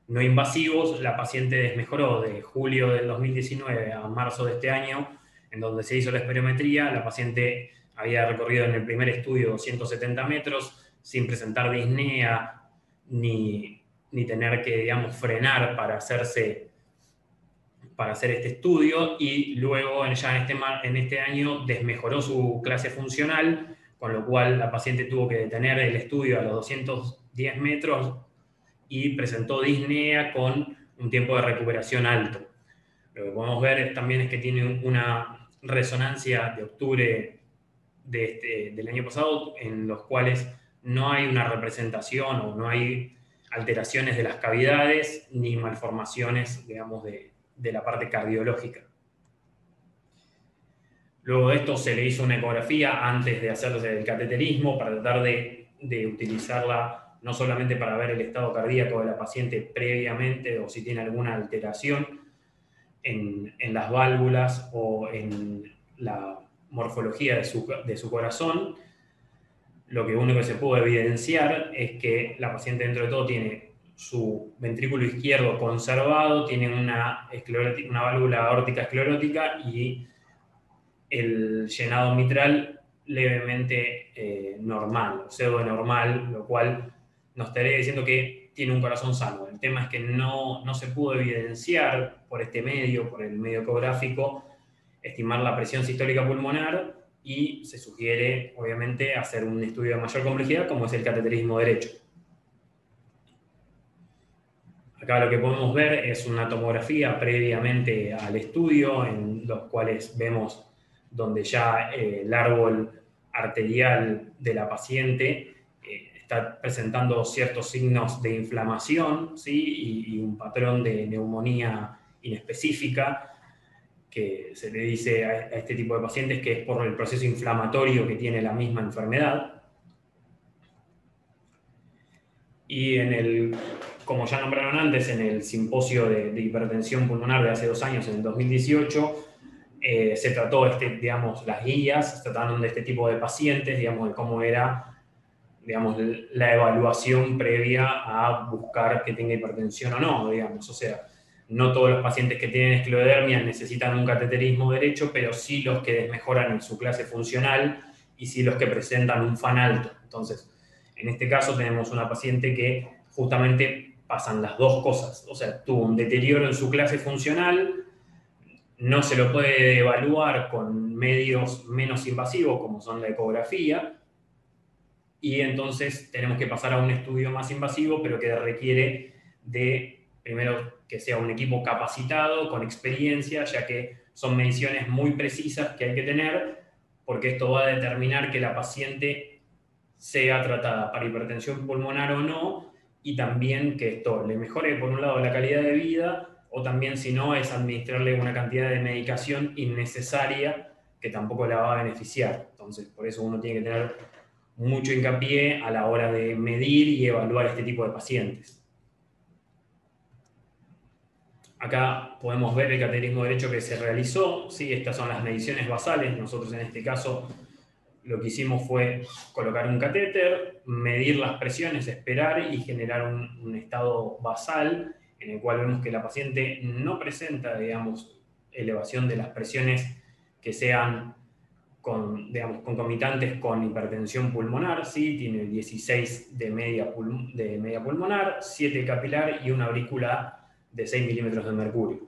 no invasivos, la paciente desmejoró de julio del 2019 a marzo de este año, en donde se hizo la espirometría. La paciente había recorrido en el primer estudio 270 metros sin presentar disnea ni tener que, digamos, frenar para hacer este estudio, y luego ya en este año desmejoró su clase funcional, con lo cual la paciente tuvo que detener el estudio a los 210 metros y presentó disnea con un tiempo de recuperación alto. Lo que podemos ver también es que tiene una resonancia de octubre del año pasado, en los cuales no hay una representación o no hay alteraciones de las cavidades ni malformaciones, digamos, de la parte cardiológica. Luego de esto se le hizo una ecografía antes de hacerse el cateterismo para tratar de utilizarla no solamente para ver el estado cardíaco de la paciente previamente o si tiene alguna alteración en las válvulas o en la morfología de su corazón. Lo que único que se pudo evidenciar es que la paciente dentro de todo tiene su ventrículo izquierdo conservado, tiene una válvula aórtica esclerótica y el llenado mitral levemente normal, pseudo-normal, lo cual nos estaría diciendo que tiene un corazón sano. El tema es que no se pudo evidenciar por este medio, por el medio ecográfico, estimar la presión sistólica pulmonar, y se sugiere, obviamente, hacer un estudio de mayor complejidad, como es el cateterismo derecho. Acá lo que podemos ver es una tomografía previamente al estudio, en los cuales vemos donde ya el árbol arterial de la paciente está presentando ciertos signos de inflamación, ¿sí? y un patrón de neumonía inespecífica, que se le dice a este tipo de pacientes que es por el proceso inflamatorio que tiene la misma enfermedad. Y como ya nombraron antes, en el simposio de hipertensión pulmonar de hace 2 años, en el 2018, se trató, digamos, las guías, se trataron de este tipo de pacientes, digamos, de cómo era, digamos, la evaluación previa a buscar que tenga hipertensión o no, digamos. O sea, no todos los pacientes que tienen esclerodermia necesitan un cateterismo derecho, pero sí los que desmejoran en su clase funcional y sí los que presentan un FAN alto. Entonces, en este caso tenemos una paciente que justamente pasan las dos cosas. O sea, tuvo un deterioro en su clase funcional, no se lo puede evaluar con medios menos invasivos como son la ecografía, y entonces tenemos que pasar a un estudio más invasivo, pero que requiere de, primero, que sea un equipo capacitado, con experiencia, ya que son mediciones muy precisas que hay que tener, porque esto va a determinar que la paciente sea tratada para hipertensión pulmonar o no, y también que esto le mejore, por un lado, la calidad de vida, o también, si no, es administrarle una cantidad de medicación innecesaria que tampoco la va a beneficiar. Entonces, por eso uno tiene que tener mucho hincapié a la hora de medir y evaluar este tipo de pacientes. Acá podemos ver el cateterismo derecho que se realizó. ¿Sí? Estas son las mediciones basales. Nosotros en este caso lo que hicimos fue colocar un catéter, medir las presiones, esperar y generar un estado basal en el cual vemos que la paciente no presenta, digamos, elevación de las presiones que sean concomitantes con hipertensión pulmonar, ¿sí? Tiene 16 de media pulmonar, 7 capilar y una aurícula de 6 milímetros de mercurio.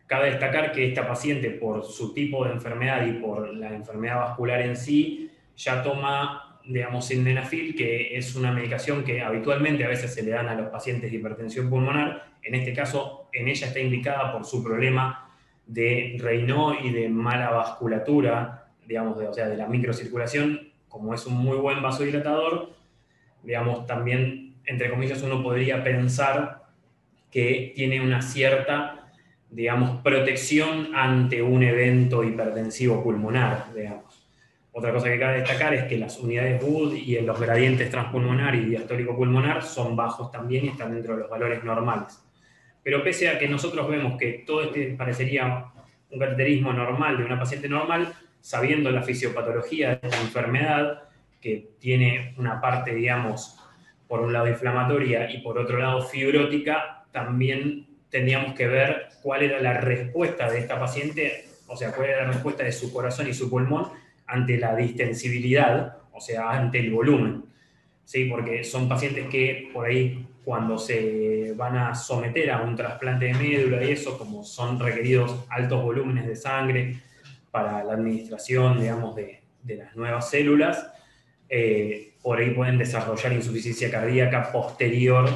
Cabe destacar que esta paciente, por su tipo de enfermedad y por la enfermedad vascular en sí, ya toma, digamos, sildenafil, que es una medicación que habitualmente a veces se le dan a los pacientes de hipertensión pulmonar. En este caso, en ella está indicada por su problema de Raynaud y de mala vasculatura, digamos, o sea, de la microcirculación. Como es un muy buen vasodilatador, digamos, también, entre comillas, uno podría pensar que tiene una cierta, digamos, protección ante un evento hipertensivo pulmonar, digamos. Otra cosa que cabe destacar es que las unidades Wood y en los gradientes transpulmonar y diastólico pulmonar son bajos también y están dentro de los valores normales. Pero pese a que nosotros vemos que todo este parecería un cateterismo normal de una paciente normal, sabiendo la fisiopatología de esta enfermedad, que tiene una parte, digamos, por un lado inflamatoria y por otro lado fibrótica, también tendríamos que ver cuál era la respuesta de esta paciente, o sea, cuál era la respuesta de su corazón y su pulmón ante la distensibilidad, o sea, ante el volumen, ¿sí? Porque son pacientes que por ahí, cuando se van a someter a un trasplante de médula y eso, como son requeridos altos volúmenes de sangre para la administración, digamos, de las nuevas células, por ahí pueden desarrollar insuficiencia cardíaca posterior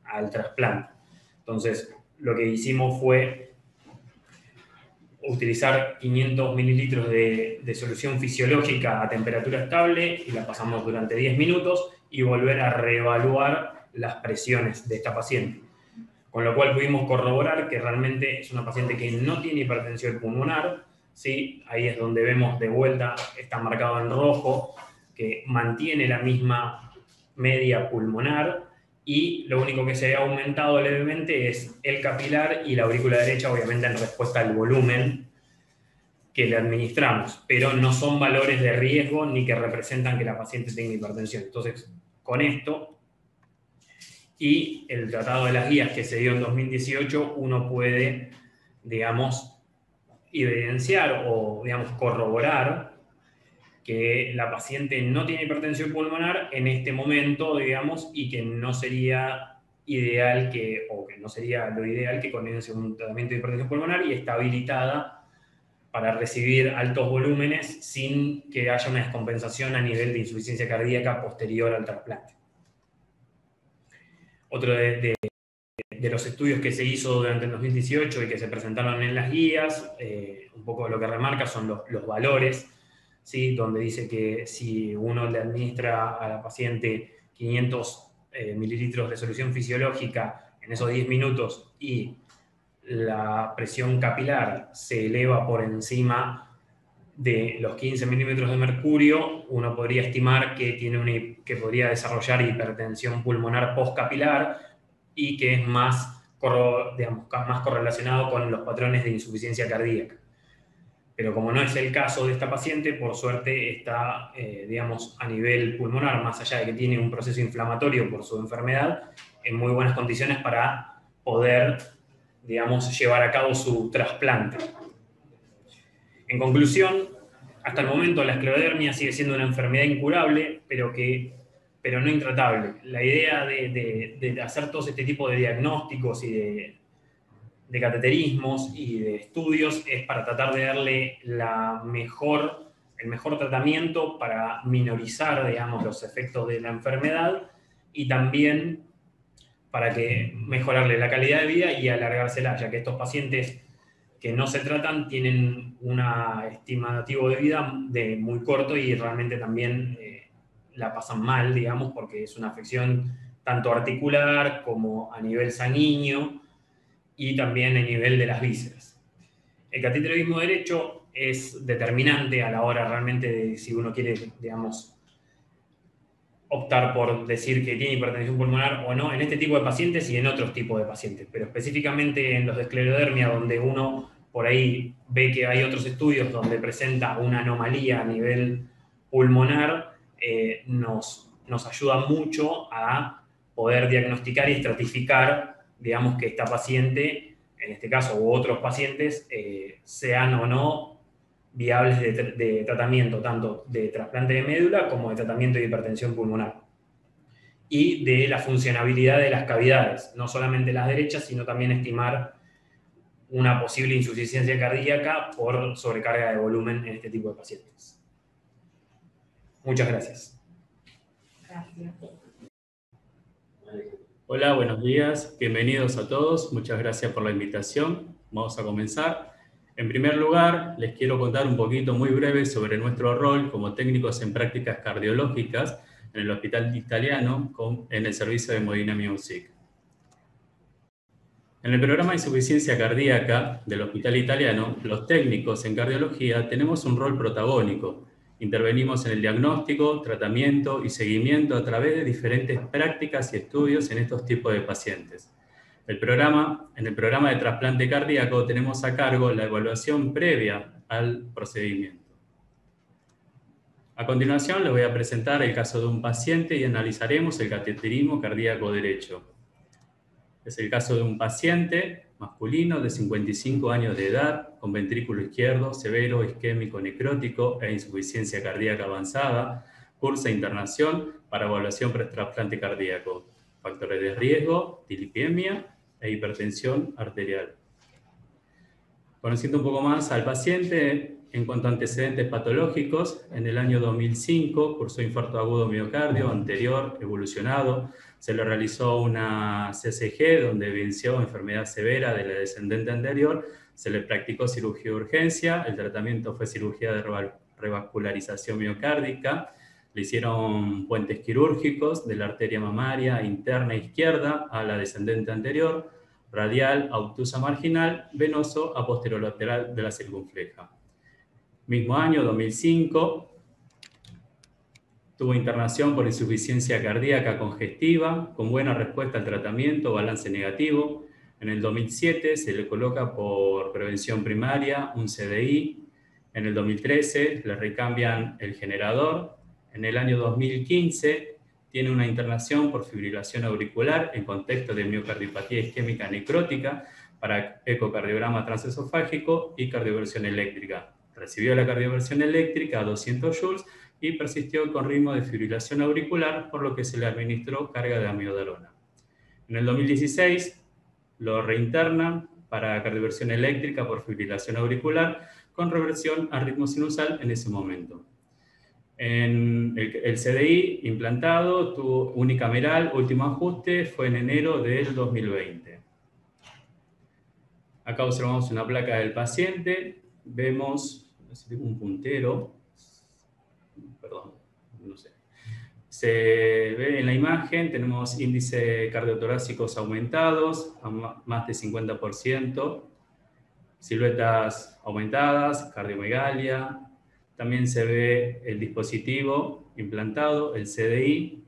al trasplante. Entonces, lo que hicimos fue utilizar 500 mililitros de solución fisiológica a temperatura estable y la pasamos durante 10 minutos y volver a reevaluar las presiones de esta paciente. Con lo cual pudimos corroborar que realmente es una paciente que no tiene hipertensión pulmonar, ¿sí? Ahí es donde vemos de vuelta, está marcado en rojo, que mantiene la misma media pulmonar, y lo único que se ha aumentado levemente es el capilar y la aurícula derecha, obviamente en respuesta al volumen que le administramos, pero no son valores de riesgo ni que representan que la paciente tenga hipertensión. Entonces, con esto y el tratado de las guías que se dio en 2018, uno puede, digamos, evidenciar o, digamos, corroborar que la paciente no tiene hipertensión pulmonar en este momento, digamos, y que no sería ideal o que no sería lo ideal que comience un tratamiento de hipertensión pulmonar y está habilitada para recibir altos volúmenes sin que haya una descompensación a nivel de insuficiencia cardíaca posterior al trasplante. Otro de los estudios que se hizo durante el 2018 y que se presentaron en las guías, un poco lo que remarca son los valores, ¿sí? Donde dice que si uno le administra a la paciente 500 mililitros de solución fisiológica en esos 10 minutos y la presión capilar se eleva por encima de los 15 milímetros de mercurio, uno podría estimar que, que podría desarrollar hipertensión pulmonar postcapilar y que es más correlacionado con los patrones de insuficiencia cardíaca. Pero como no es el caso de esta paciente, por suerte está, digamos, a nivel pulmonar, más allá de que tiene un proceso inflamatorio por su enfermedad, en muy buenas condiciones para poder, digamos, llevar a cabo su trasplante. En conclusión, hasta el momento la esclerodermia sigue siendo una enfermedad incurable, pero no intratable. La idea de hacer todo este tipo de diagnósticos y de cateterismos y de estudios es para tratar de darle el mejor tratamiento para minorizar, digamos, los efectos de la enfermedad y también para mejorarle la calidad de vida y alargársela, ya que estos pacientes que no se tratan tienen un estimativo de vida de muy corto y realmente también la pasan mal, digamos, porque es una afección tanto articular como a nivel sanguíneo y también a nivel de las vísceras. El cateterismo derecho es determinante a la hora realmente de si uno quiere, digamos, optar por decir que tiene hipertensión pulmonar o no en este tipo de pacientes y en otros tipos de pacientes, pero específicamente en los de esclerodermia, donde uno por ahí ve que hay otros estudios donde presenta una anomalía a nivel pulmonar nos ayuda mucho a poder diagnosticar y estratificar, digamos, que esta paciente, en este caso, u otros pacientes, sean o no viables de tratamiento, tanto de trasplante de médula como de tratamiento de hipertensión pulmonar. Y de la funcionabilidad de las cavidades, no solamente las derechas, sino también estimar una posible insuficiencia cardíaca por sobrecarga de volumen en este tipo de pacientes. Muchas gracias.
Gracias.
Hola, buenos días. Bienvenidos a todos. Muchas gracias por la invitación. Vamos a comenzar. En primer lugar, les quiero contar un poquito muy breve sobre nuestro rol como técnicos en prácticas cardiológicas en el Hospital Italiano en el servicio de hemodinamia UCIC. En el programa de insuficiencia cardíaca del Hospital Italiano, los técnicos en cardiología tenemos un rol protagónico. Intervenimos en el diagnóstico, tratamiento y seguimiento a través de diferentes prácticas y estudios en estos tipos de pacientes. En el programa de trasplante cardíaco tenemos a cargo la evaluación previa al procedimiento. A continuación les voy a presentar el caso de un paciente y analizaremos el cateterismo cardíaco derecho. Es el caso de un paciente masculino de 55 años de edad, con ventrículo izquierdo severo, isquémico, necrótico e insuficiencia cardíaca avanzada, cursa internación para evaluación pre-trasplante cardíaco, factores de riesgo, dilipemia e hipertensión arterial. Conociendo un poco más al paciente, en cuanto a antecedentes patológicos, en el año 2005 cursó infarto agudo miocardio anterior, evolucionado. Se le realizó una CCG donde evidenció enfermedad severa de la descendente anterior. Se le practicó cirugía de urgencia. El tratamiento fue cirugía de revascularización miocárdica. Le hicieron puentes quirúrgicos de la arteria mamaria interna izquierda a la descendente anterior, radial a obtusa marginal, venoso a posterolateral de la circunfleja. Mismo año, 2005, tuvo internación por insuficiencia cardíaca congestiva, con buena respuesta al tratamiento, balance negativo. En el 2007 se le coloca por prevención primaria un CDI. En el 2013 le recambian el generador. En el año 2015 tiene una internación por fibrilación auricular en contexto de miocardiopatía isquémica necrótica para ecocardiograma transesofágico y cardioversión eléctrica. Recibió la cardioversión eléctrica a 200 joules y persistió con ritmo de fibrilación auricular, por lo que se le administró carga de amiodarona. En el 2016 lo reinternan para cardioversión eléctrica por fibrilación auricular con reversión a ritmo sinusal en ese momento. En el CDI implantado tuvo unicameral, último ajuste fue en enero del 2020. Acá observamos una placa del paciente, vemos un puntero, perdón, no sé. Se ve en la imagen, tenemos índice cardiotorácicos aumentados a más de 50%, siluetas aumentadas, cardiomegalia. También se ve el dispositivo implantado, el CDI.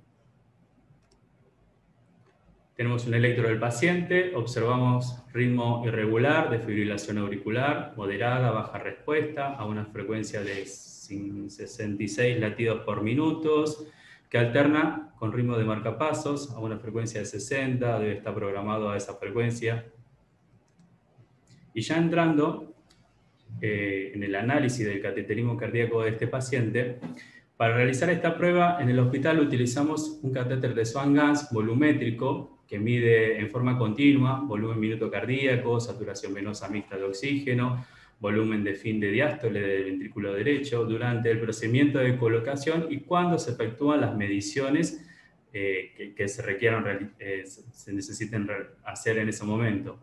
Tenemos un electro del paciente, observamos ritmo irregular de fibrilación auricular, moderada, baja respuesta, a una frecuencia de 66 latidos por minuto, que alterna con ritmo de marcapasos a una frecuencia de 60, debe estar programado a esa frecuencia. Y ya entrando en el análisis del cateterismo cardíaco de este paciente, para realizar esta prueba en el hospital utilizamos un catéter de Swan-Ganz volumétrico que mide en forma continua volumen minuto cardíaco, saturación venosa mixta de oxígeno, volumen de fin de diástole del ventrículo derecho durante el procedimiento de colocación y cuando se efectúan las mediciones que se necesiten hacer en ese momento.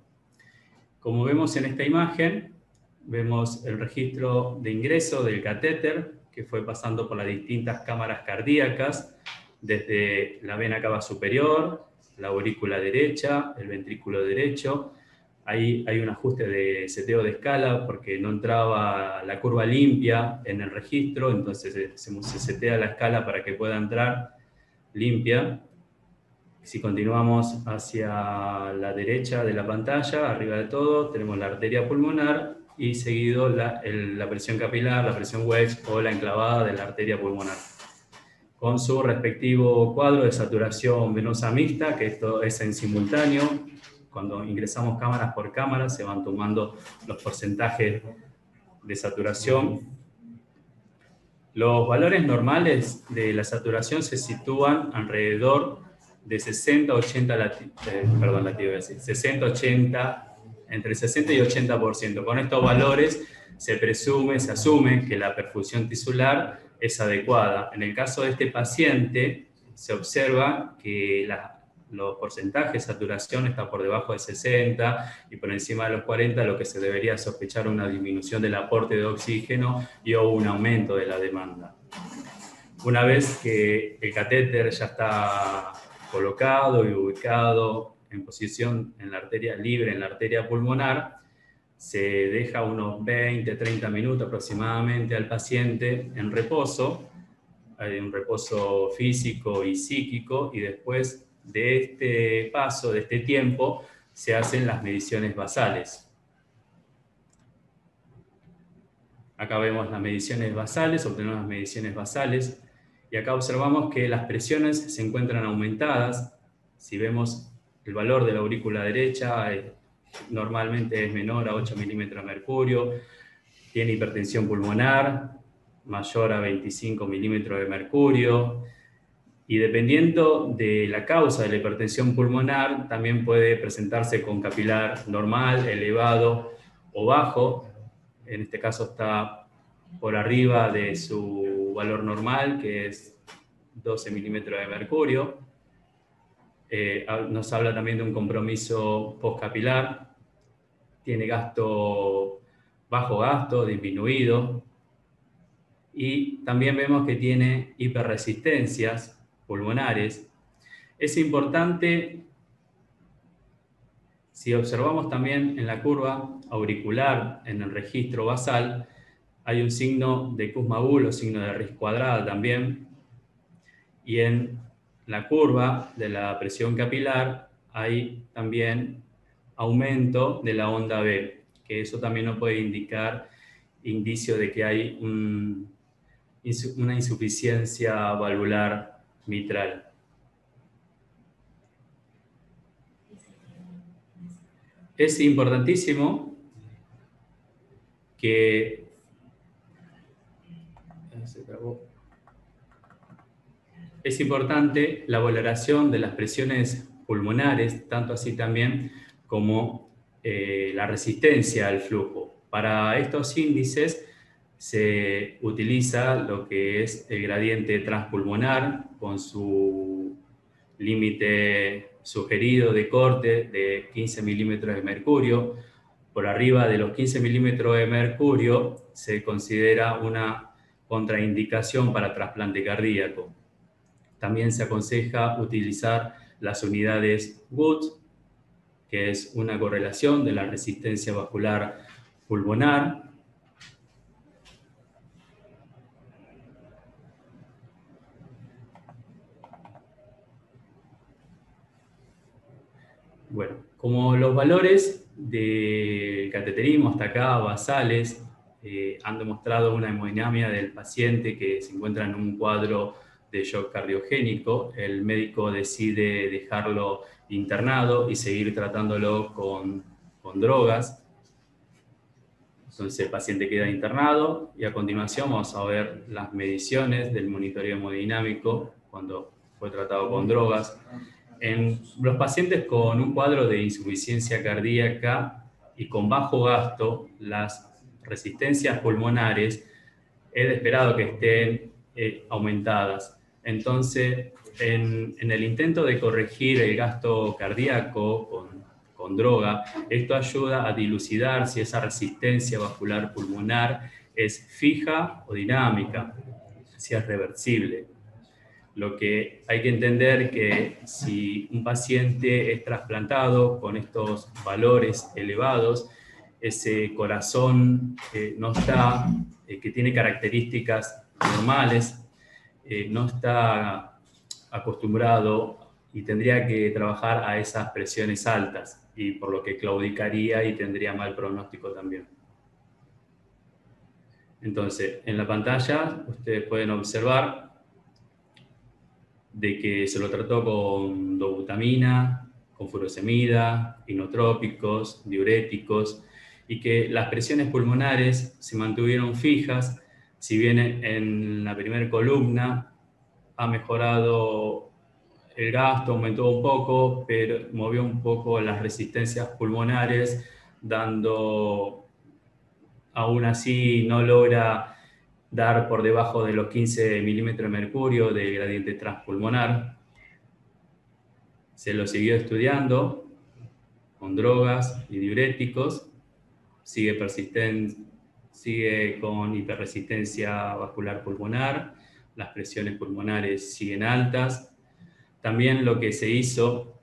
Como vemos en esta imagen, vemos el registro de ingreso del catéter que fue pasando por las distintas cámaras cardíacas, desde la vena cava superior, la aurícula derecha, el ventrículo derecho. Ahí hay un ajuste de seteo de escala porque no entraba la curva limpia en el registro, entonces se setea la escala para que pueda entrar limpia. Si continuamos hacia la derecha de la pantalla, arriba de todo, tenemos la arteria pulmonar y seguido la presión capilar, la presión wedge o la enclavada de la arteria pulmonar, con su respectivo cuadro de saturación venosa mixta, que esto es en simultáneo. Cuando ingresamos cámaras por cámara se van tomando los porcentajes de saturación. Los valores normales de la saturación se sitúan alrededor de 60-80%, entre 60 y 80%. Con estos valores se asume que la perfusión tisular es adecuada. En el caso de este paciente, se observa que los porcentajes de saturación están por debajo de 60 y por encima de los 40, lo que se debería sospechar una disminución del aporte de oxígeno y o un aumento de la demanda. Una vez que el catéter ya está colocado y ubicado en posición en la arteria libre, en la arteria pulmonar, se deja unos 20-30 minutos aproximadamente al paciente en reposo. Hay un reposo físico y psíquico, y después de este paso, de este tiempo, se hacen las mediciones basales. Acá vemos las mediciones basales, obtenemos las mediciones basales, y acá observamos que las presiones se encuentran aumentadas. Si vemos el valor de la aurícula derecha, normalmente es menor a 8 milímetros de mercurio, tiene hipertensión pulmonar, mayor a 25 milímetros de mercurio, y dependiendo de la causa de la hipertensión pulmonar, también puede presentarse con capilar normal, elevado o bajo. En este caso está por arriba de su valor normal, que es 12 milímetros de mercurio. Nos habla también de un compromiso postcapilar. Tiene bajo gasto, disminuido. Y también vemos que tiene hiperresistencias pulmonares. Es importante, si observamos también en la curva auricular, en el registro basal, hay un signo de Kussmaul o signo de raíz cuadrada también, y en la curva de la presión capilar hay también aumento de la onda B, que eso también nos puede indicar indicio de que hay una insuficiencia valvular mitral. Es importantísimo que es importante la valoración de las presiones pulmonares, tanto así también como la resistencia al flujo. Para estos índices se utiliza lo que es el gradiente transpulmonar con su límite sugerido de corte de 15 milímetros de mercurio. Por arriba de los 15 milímetros de mercurio se considera una contraindicación para trasplante cardíaco. También se aconseja utilizar las unidades Wood, que es una correlación de la resistencia vascular pulmonar. Bueno, como los valores de cateterismo hasta acá, basales, han demostrado una hemodinamia del paciente que se encuentra en un cuadro de shock cardiogénico, el médico decide dejarlo internado y seguir tratándolo con drogas. Entonces el paciente queda internado y a continuación vamos a ver las mediciones del monitoreo hemodinámico cuando fue tratado con drogas. En los pacientes con un cuadro de insuficiencia cardíaca y con bajo gasto, las resistencias pulmonares es de esperado que estén aumentadas. Entonces, en el intento de corregir el gasto cardíaco con droga, esto ayuda a dilucidar si esa resistencia vascular pulmonar es fija o dinámica, si es reversible. Lo que hay que entender que si un paciente es trasplantado con estos valores elevados, ese corazón que tiene características normales, no está acostumbrado y tendría que trabajar a esas presiones altas, y por lo que claudicaría y tendría mal pronóstico también. Entonces, en la pantalla ustedes pueden observar de que se lo trató con dobutamina, con furosemida, inotrópicos, diuréticos, y que las presiones pulmonares se mantuvieron fijas, si bien en la primera columna ha mejorado el gasto, aumentó un poco, pero movió un poco las resistencias pulmonares, dando, aún así no logra dar por debajo de los 15 milímetros de mercurio de gradiente transpulmonar. Se lo siguió estudiando con drogas y diuréticos, sigue con hiperresistencia vascular pulmonar, las presiones pulmonares siguen altas. También lo que se hizo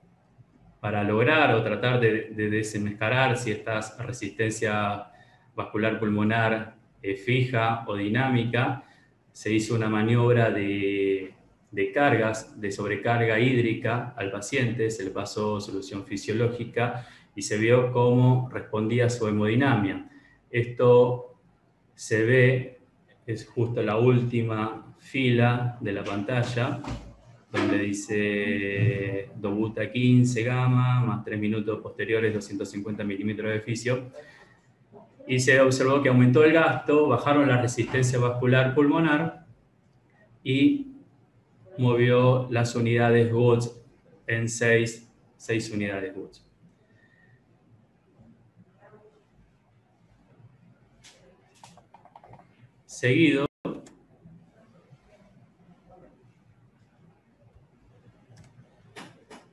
para lograr o tratar de desenmascarar si esta resistencia vascular pulmonar es fija o dinámica, se hizo una maniobra de cargas, de sobrecarga hídrica al paciente, se le pasó solución fisiológica y se vio cómo respondía a su hemodinamia. Esto se ve, es justo la última fila de la pantalla, donde dice dobuta 15 gamma, más 3 minutos posteriores 250 milímetros de fisio. Y se observó que aumentó el gasto, bajaron la resistencia vascular pulmonar y movió las unidades Woods en 6 unidades Woods. Seguido,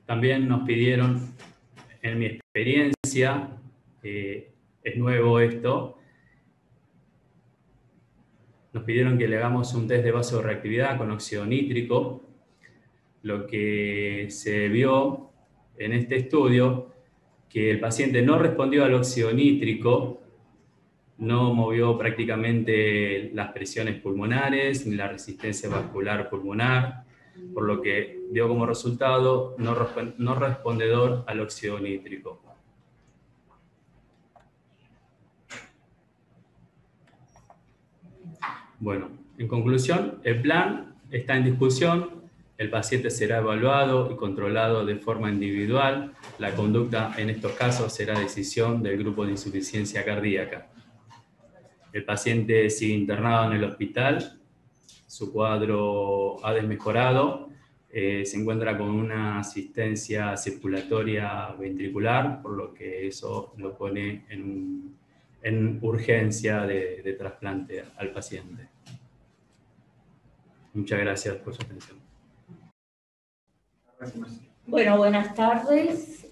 también nos pidieron, en mi experiencia, es nuevo esto, nos pidieron que le hagamos un test de vasorreactividad con óxido nítrico. Lo que se vio en este estudio, que el paciente no respondió al óxido nítrico, no movió prácticamente las presiones pulmonares ni la resistencia vascular pulmonar, por lo que dio como resultado no respondedor al óxido nítrico. Bueno, en conclusión, el plan está en discusión, el paciente será evaluado y controlado de forma individual, la conducta en estos casos será decisión del grupo de insuficiencia cardíaca. El paciente sigue internado en el hospital, su cuadro ha desmejorado, se encuentra con una asistencia circulatoria ventricular, por lo que eso lo pone en urgencia de trasplante al paciente. Muchas gracias por su atención.
Bueno, buenas tardes.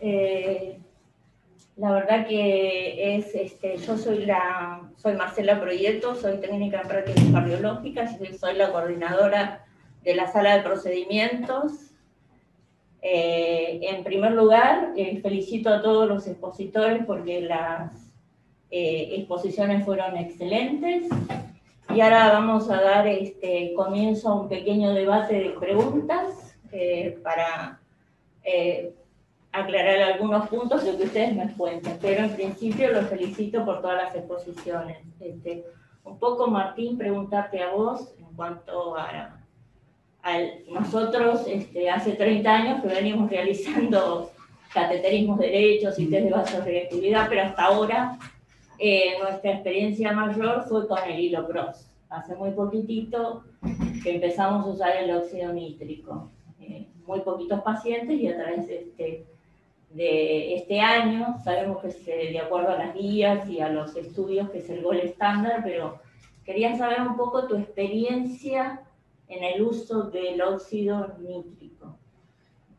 La verdad que yo soy Marcela Proyecto, soy técnica en prácticas cardiológicas y soy la coordinadora de la sala de procedimientos. En primer lugar, felicito a todos los expositores porque las exposiciones fueron excelentes. Y ahora vamos a dar comienzo a un pequeño debate de preguntas para aclarar algunos puntos de que ustedes me cuenten. Pero en principio los felicito por todas las exposiciones. Un poco, Martín, preguntarte a vos en cuanto a nosotros hace 30 años que venimos realizando cateterismos derechos y test de vasorreactividad, pero hasta ahora nuestra experiencia mayor fue con el hilo-PROS. Hace muy poquitito que empezamos a usar el óxido nítrico. Muy poquitos pacientes y a través de este año sabemos que de acuerdo a las guías y a los estudios que es el gold estándar, pero quería saber un poco tu experiencia en el uso del óxido nítrico.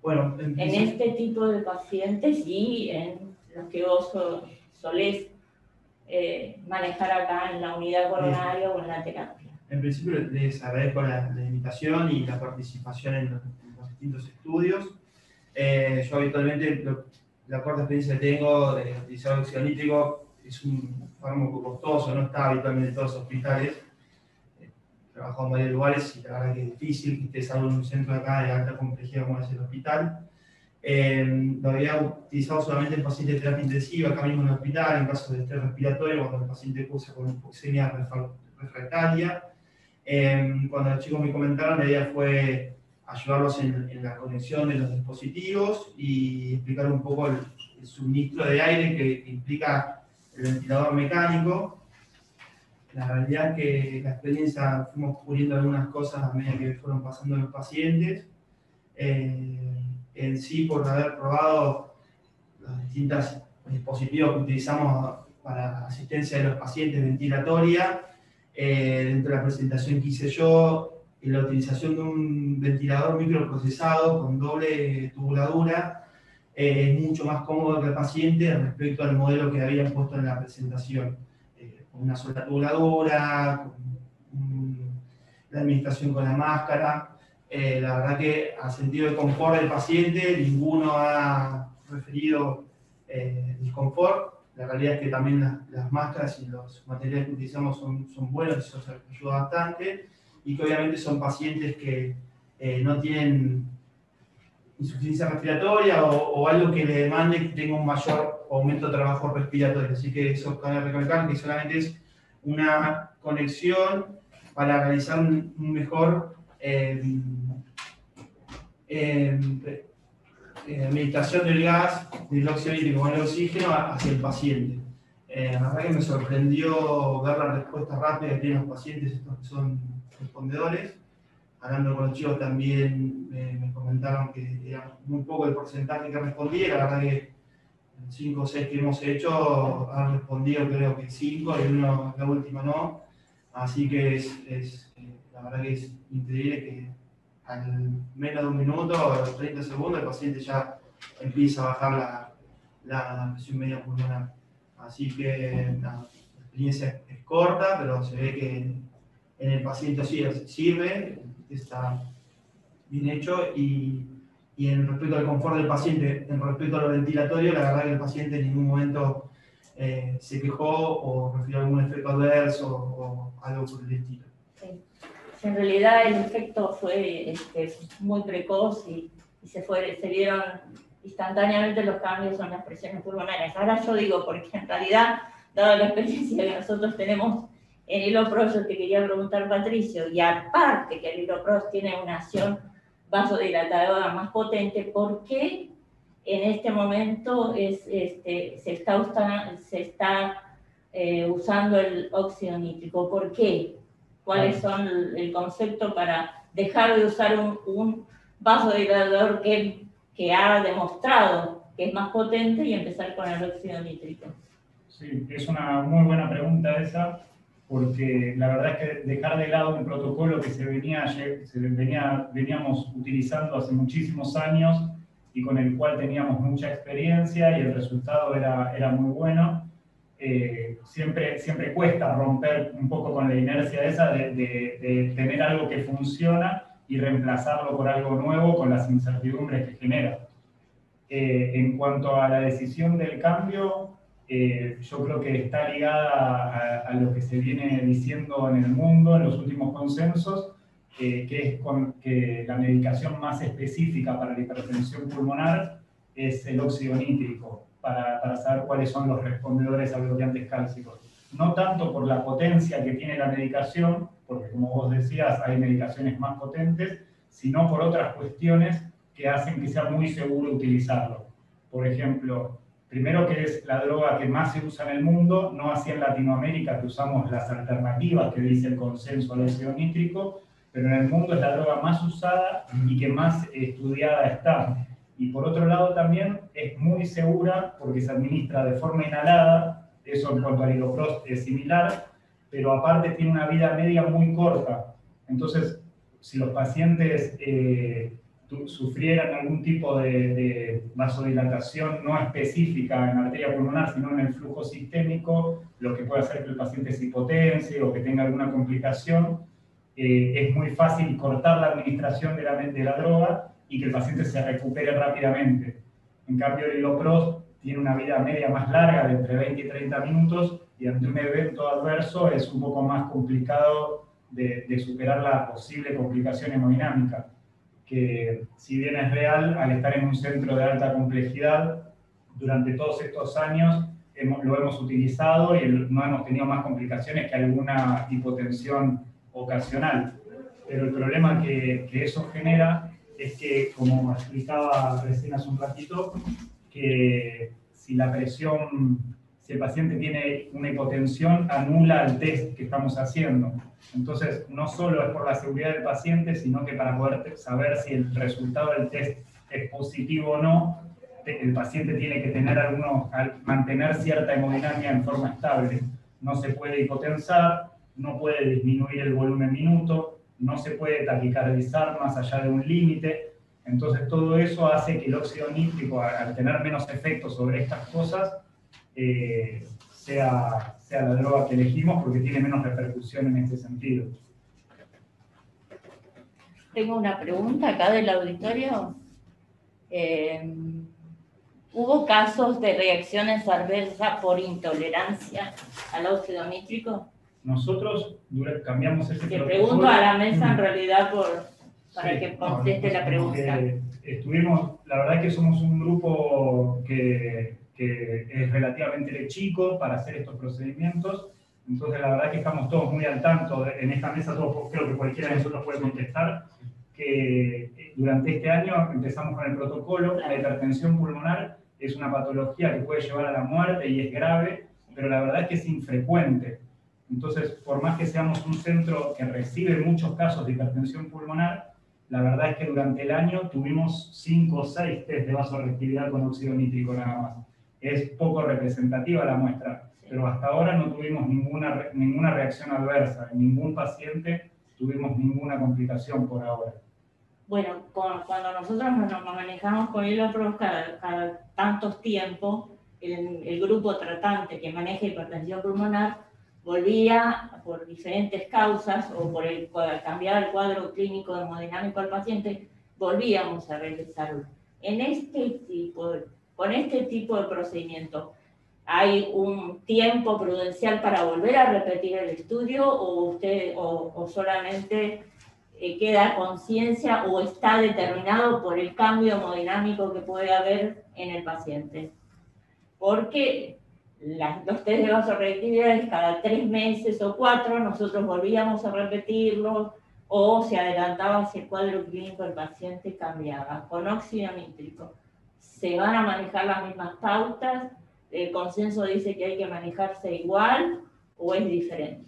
Bueno,
en este tipo de pacientes y en los que vos solés manejar acá en la unidad coronaria o en la terapia.
En principio les agradezco la invitación y la participación en los distintos estudios. Yo habitualmente, la corta experiencia que tengo de utilizar óxido nítrico es un fármaco costoso, no está habitualmente en todos los hospitales. He trabajado en varios lugares y la verdad que es difícil que estés en un centro de acá de alta complejidad como es el hospital. Lo había utilizado solamente en pacientes de terapia intensiva, acá mismo en el hospital, en casos de estrés respiratorio, cuando el paciente cursa con hipoxemia refractaria. Cuando los chicos me comentaron, la idea fue ayudarlos en la conexión de los dispositivos y explicar un poco el suministro de aire que implica el ventilador mecánico. La realidad es que la experiencia fuimos puliendo algunas cosas a medida que fueron pasando los pacientes. En sí, por haber probado los distintos dispositivos que utilizamos para asistencia de los pacientes ventilatoria, dentro de la presentación que hice yo, la utilización de un ventilador microprocesado con doble tubuladura es mucho más cómodo que el paciente respecto al modelo que habían puesto en la presentación. Con una sola tubuladura, con la administración con la máscara. La verdad que a sentido de confort del paciente, ninguno ha referido disconfort. La realidad es que también las máscaras y los materiales que utilizamos son buenos, eso ayuda bastante, y que obviamente son pacientes que no tienen insuficiencia respiratoria o algo que le demande que tenga un mayor aumento de trabajo respiratorio. Así que eso cabe recalcar que solamente es una conexión para realizar un mejor administración del gas, del óxido nítrico con el oxígeno hacia el paciente. La verdad que me sorprendió ver la respuesta rápida que tienen los pacientes, estos que son respondedores. Hablando con los chicos también me comentaron que era muy poco el porcentaje que respondía. La verdad que 5 o 6 que hemos hecho han respondido creo que 5 y uno la última no. Así que la verdad que es increíble que al menos de un minuto o 30 segundos el paciente ya empieza a bajar la presión media pulmonar. Así que la experiencia es corta, pero se ve que en el paciente sí sirve, está bien hecho, y en respecto al confort del paciente, en respecto a lo ventilatorio, la verdad que el paciente en ningún momento se quejó o refirió algún efecto adverso o algo por el estilo.
Sí. En realidad el efecto fue muy precoz y se vieron instantáneamente los cambios en las presiones pulmonares. Ahora yo digo, porque en realidad, dada la experiencia que nosotros tenemos en Hilo-PROS, yo te quería preguntar, Patricio, y aparte que el Hilo-PROS tiene una acción vasodilatadora más potente, ¿por qué en este momento se está usando el óxido nítrico? ¿Por qué? ¿Cuáles son el concepto para dejar de usar un vasodilatador que ha demostrado que es más potente y empezar con el óxido nítrico?
Sí, es una muy buena pregunta esa, porque la verdad es que dejar de lado un protocolo que veníamos utilizando hace muchísimos años y con el cual teníamos mucha experiencia y el resultado era muy bueno. Siempre cuesta romper un poco con la inercia esa de tener algo que funciona y reemplazarlo por algo nuevo con las incertidumbres que genera. En cuanto a la decisión del cambio, yo creo que está ligada a lo que se viene diciendo en el mundo, en los últimos consensos, que es que la medicación más específica para la hipertensión pulmonar es el óxido nítrico, para saber cuáles son los respondedores a bloqueantes cálcicos. No tanto por la potencia que tiene la medicación, porque como vos decías, hay medicaciones más potentes, sino por otras cuestiones que hacen que sea muy seguro utilizarlo. Por ejemplo, primero que es la droga que más se usa en el mundo, no así en Latinoamérica, que usamos las alternativas que dice el consenso al óxido nítrico, pero en el mundo es la droga más usada y que más estudiada está. Y por otro lado también es muy segura porque se administra de forma inhalada, eso en cuanto al Hilo-PROS es similar, pero aparte tiene una vida media muy corta. Entonces, si los pacientes sufrieran algún tipo de vasodilatación no específica en la arteria pulmonar, sino en el flujo sistémico, lo que puede hacer que el paciente se hipotense o que tenga alguna complicación, es muy fácil cortar la administración de la droga y que el paciente se recupere rápidamente. En cambio, el Hilo-PROS tiene una vida media más larga, de entre 20 y 30 minutos, y ante un evento adverso es un poco más complicado de superar la posible complicación hemodinámica, que si bien es real, al estar en un centro de alta complejidad, durante todos estos años lo hemos utilizado y no hemos tenido más complicaciones que alguna hipotensión ocasional. Pero el problema que eso genera es que, como explicaba recién hace un ratito, que si el paciente tiene una hipotensión, anula el test que estamos haciendo. Entonces, no solo es por la seguridad del paciente, sino que para poder saber si el resultado del test es positivo o no, el paciente tiene que mantener cierta hemodinámica en forma estable. No se puede hipotensar, no puede disminuir el volumen minuto, no se puede taquicardizar más allá de un límite. Entonces, todo eso hace que el óxido nítrico, al tener menos efectos sobre estas cosas, sea la droga que elegimos porque tiene menos repercusión en este sentido.
Tengo una pregunta acá del auditorio. ¿Hubo casos de reacciones adversas por intolerancia al óxido nítrico?
Nosotros cambiamos ese
Te
protocolo.
pregunto a la mesa en realidad para
Sí,
que conteste la pregunta.
La verdad es que somos un grupo que es relativamente chico para hacer estos procedimientos, entonces la verdad es que estamos todos muy al tanto, en esta mesa todos, creo que cualquiera de nosotros puede contestar, que durante este año empezamos con el protocolo. La hipertensión pulmonar es una patología que puede llevar a la muerte y es grave, pero la verdad es que es infrecuente. Entonces, por más que seamos un centro que recibe muchos casos de hipertensión pulmonar, la verdad es que durante el año tuvimos 5 o 6 test de vasorreactividad con óxido nítrico nada más. Es poco representativa la muestra, pero hasta ahora no tuvimos ninguna reacción adversa. En ningún paciente tuvimos ninguna complicación por ahora.
Bueno, cuando nosotros nos manejamos con hidroprof cada tantos tiempos, el grupo tratante que maneja hipertensión pulmonar volvía por diferentes causas o por cambiar el cuadro clínico hemodinámico al paciente, volvíamos a realizarlo. Con este tipo de procedimiento, ¿hay un tiempo prudencial para volver a repetir el estudio o solamente queda conciencia o está determinado por el cambio hemodinámico que puede haber en el paciente? Porque los test de vasorreactividad cada 3 meses o 4 nosotros volvíamos a repetirlos o se adelantaba si el cuadro clínico del paciente cambiaba. Con óxido nítrico, ¿se van a manejar las mismas pautas? ¿El consenso dice que hay que manejarse igual o es diferente?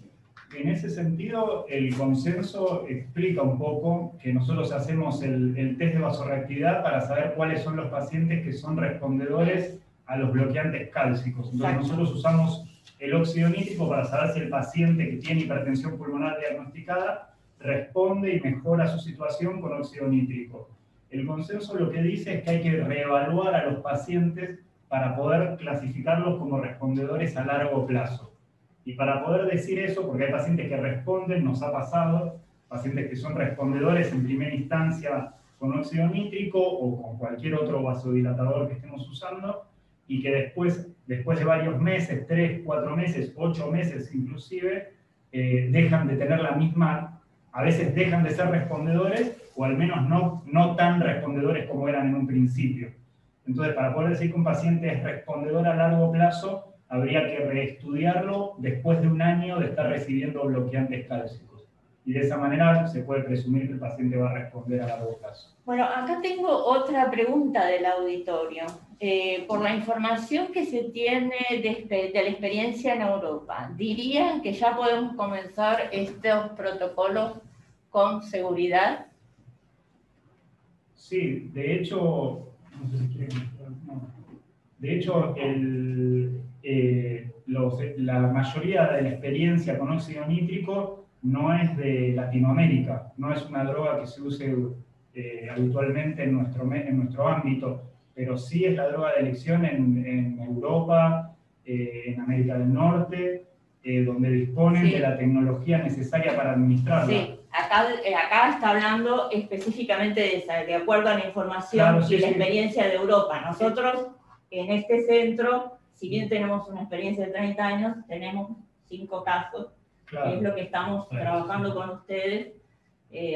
En ese sentido, el consenso explica un poco que nosotros hacemos el test de vasorreactividad para saber cuáles son los pacientes que son respondedores a los bloqueantes cálcicos. Entonces, nosotros usamos el óxido nítrico para saber si el paciente que tiene hipertensión pulmonar diagnosticada responde y mejora su situación con óxido nítrico. El consenso lo que dice es que hay que reevaluar a los pacientes para poder clasificarlos como respondedores a largo plazo. Y para poder decir eso, porque hay pacientes que responden, nos ha pasado, pacientes que son respondedores en primera instancia con óxido nítrico o con cualquier otro vasodilatador que estemos usando, y que después de varios meses, 3, 4 meses, 8 meses inclusive, dejan de tener la misma, a veces dejan de ser respondedores, o al menos no tan respondedores como eran en un principio. Entonces, para poder decir que un paciente es respondedor a largo plazo, habría que reestudiarlo después de un año de estar recibiendo bloqueantes cálcicos. Y de esa manera se puede presumir que el paciente va a responder a largo plazo.
Bueno, acá tengo otra pregunta del auditorio. Por la información que se tiene de la experiencia en Europa, ¿dirían que ya podemos comenzar estos protocolos con seguridad?
Sí, de hecho, no sé si quieren mostrar, no. De hecho, la mayoría de la experiencia con óxido nítrico no es de Latinoamérica, no es una droga que se use habitualmente en nuestro ámbito, pero sí es la droga de elección en Europa, en América del Norte, donde disponen de la tecnología necesaria para administrarla.
Sí, acá está hablando específicamente de esa, de acuerdo a la información y la experiencia de Europa. Nosotros, en este centro, si bien tenemos una experiencia de 30 años, tenemos 5 casos, que es lo que estamos trabajando con ustedes.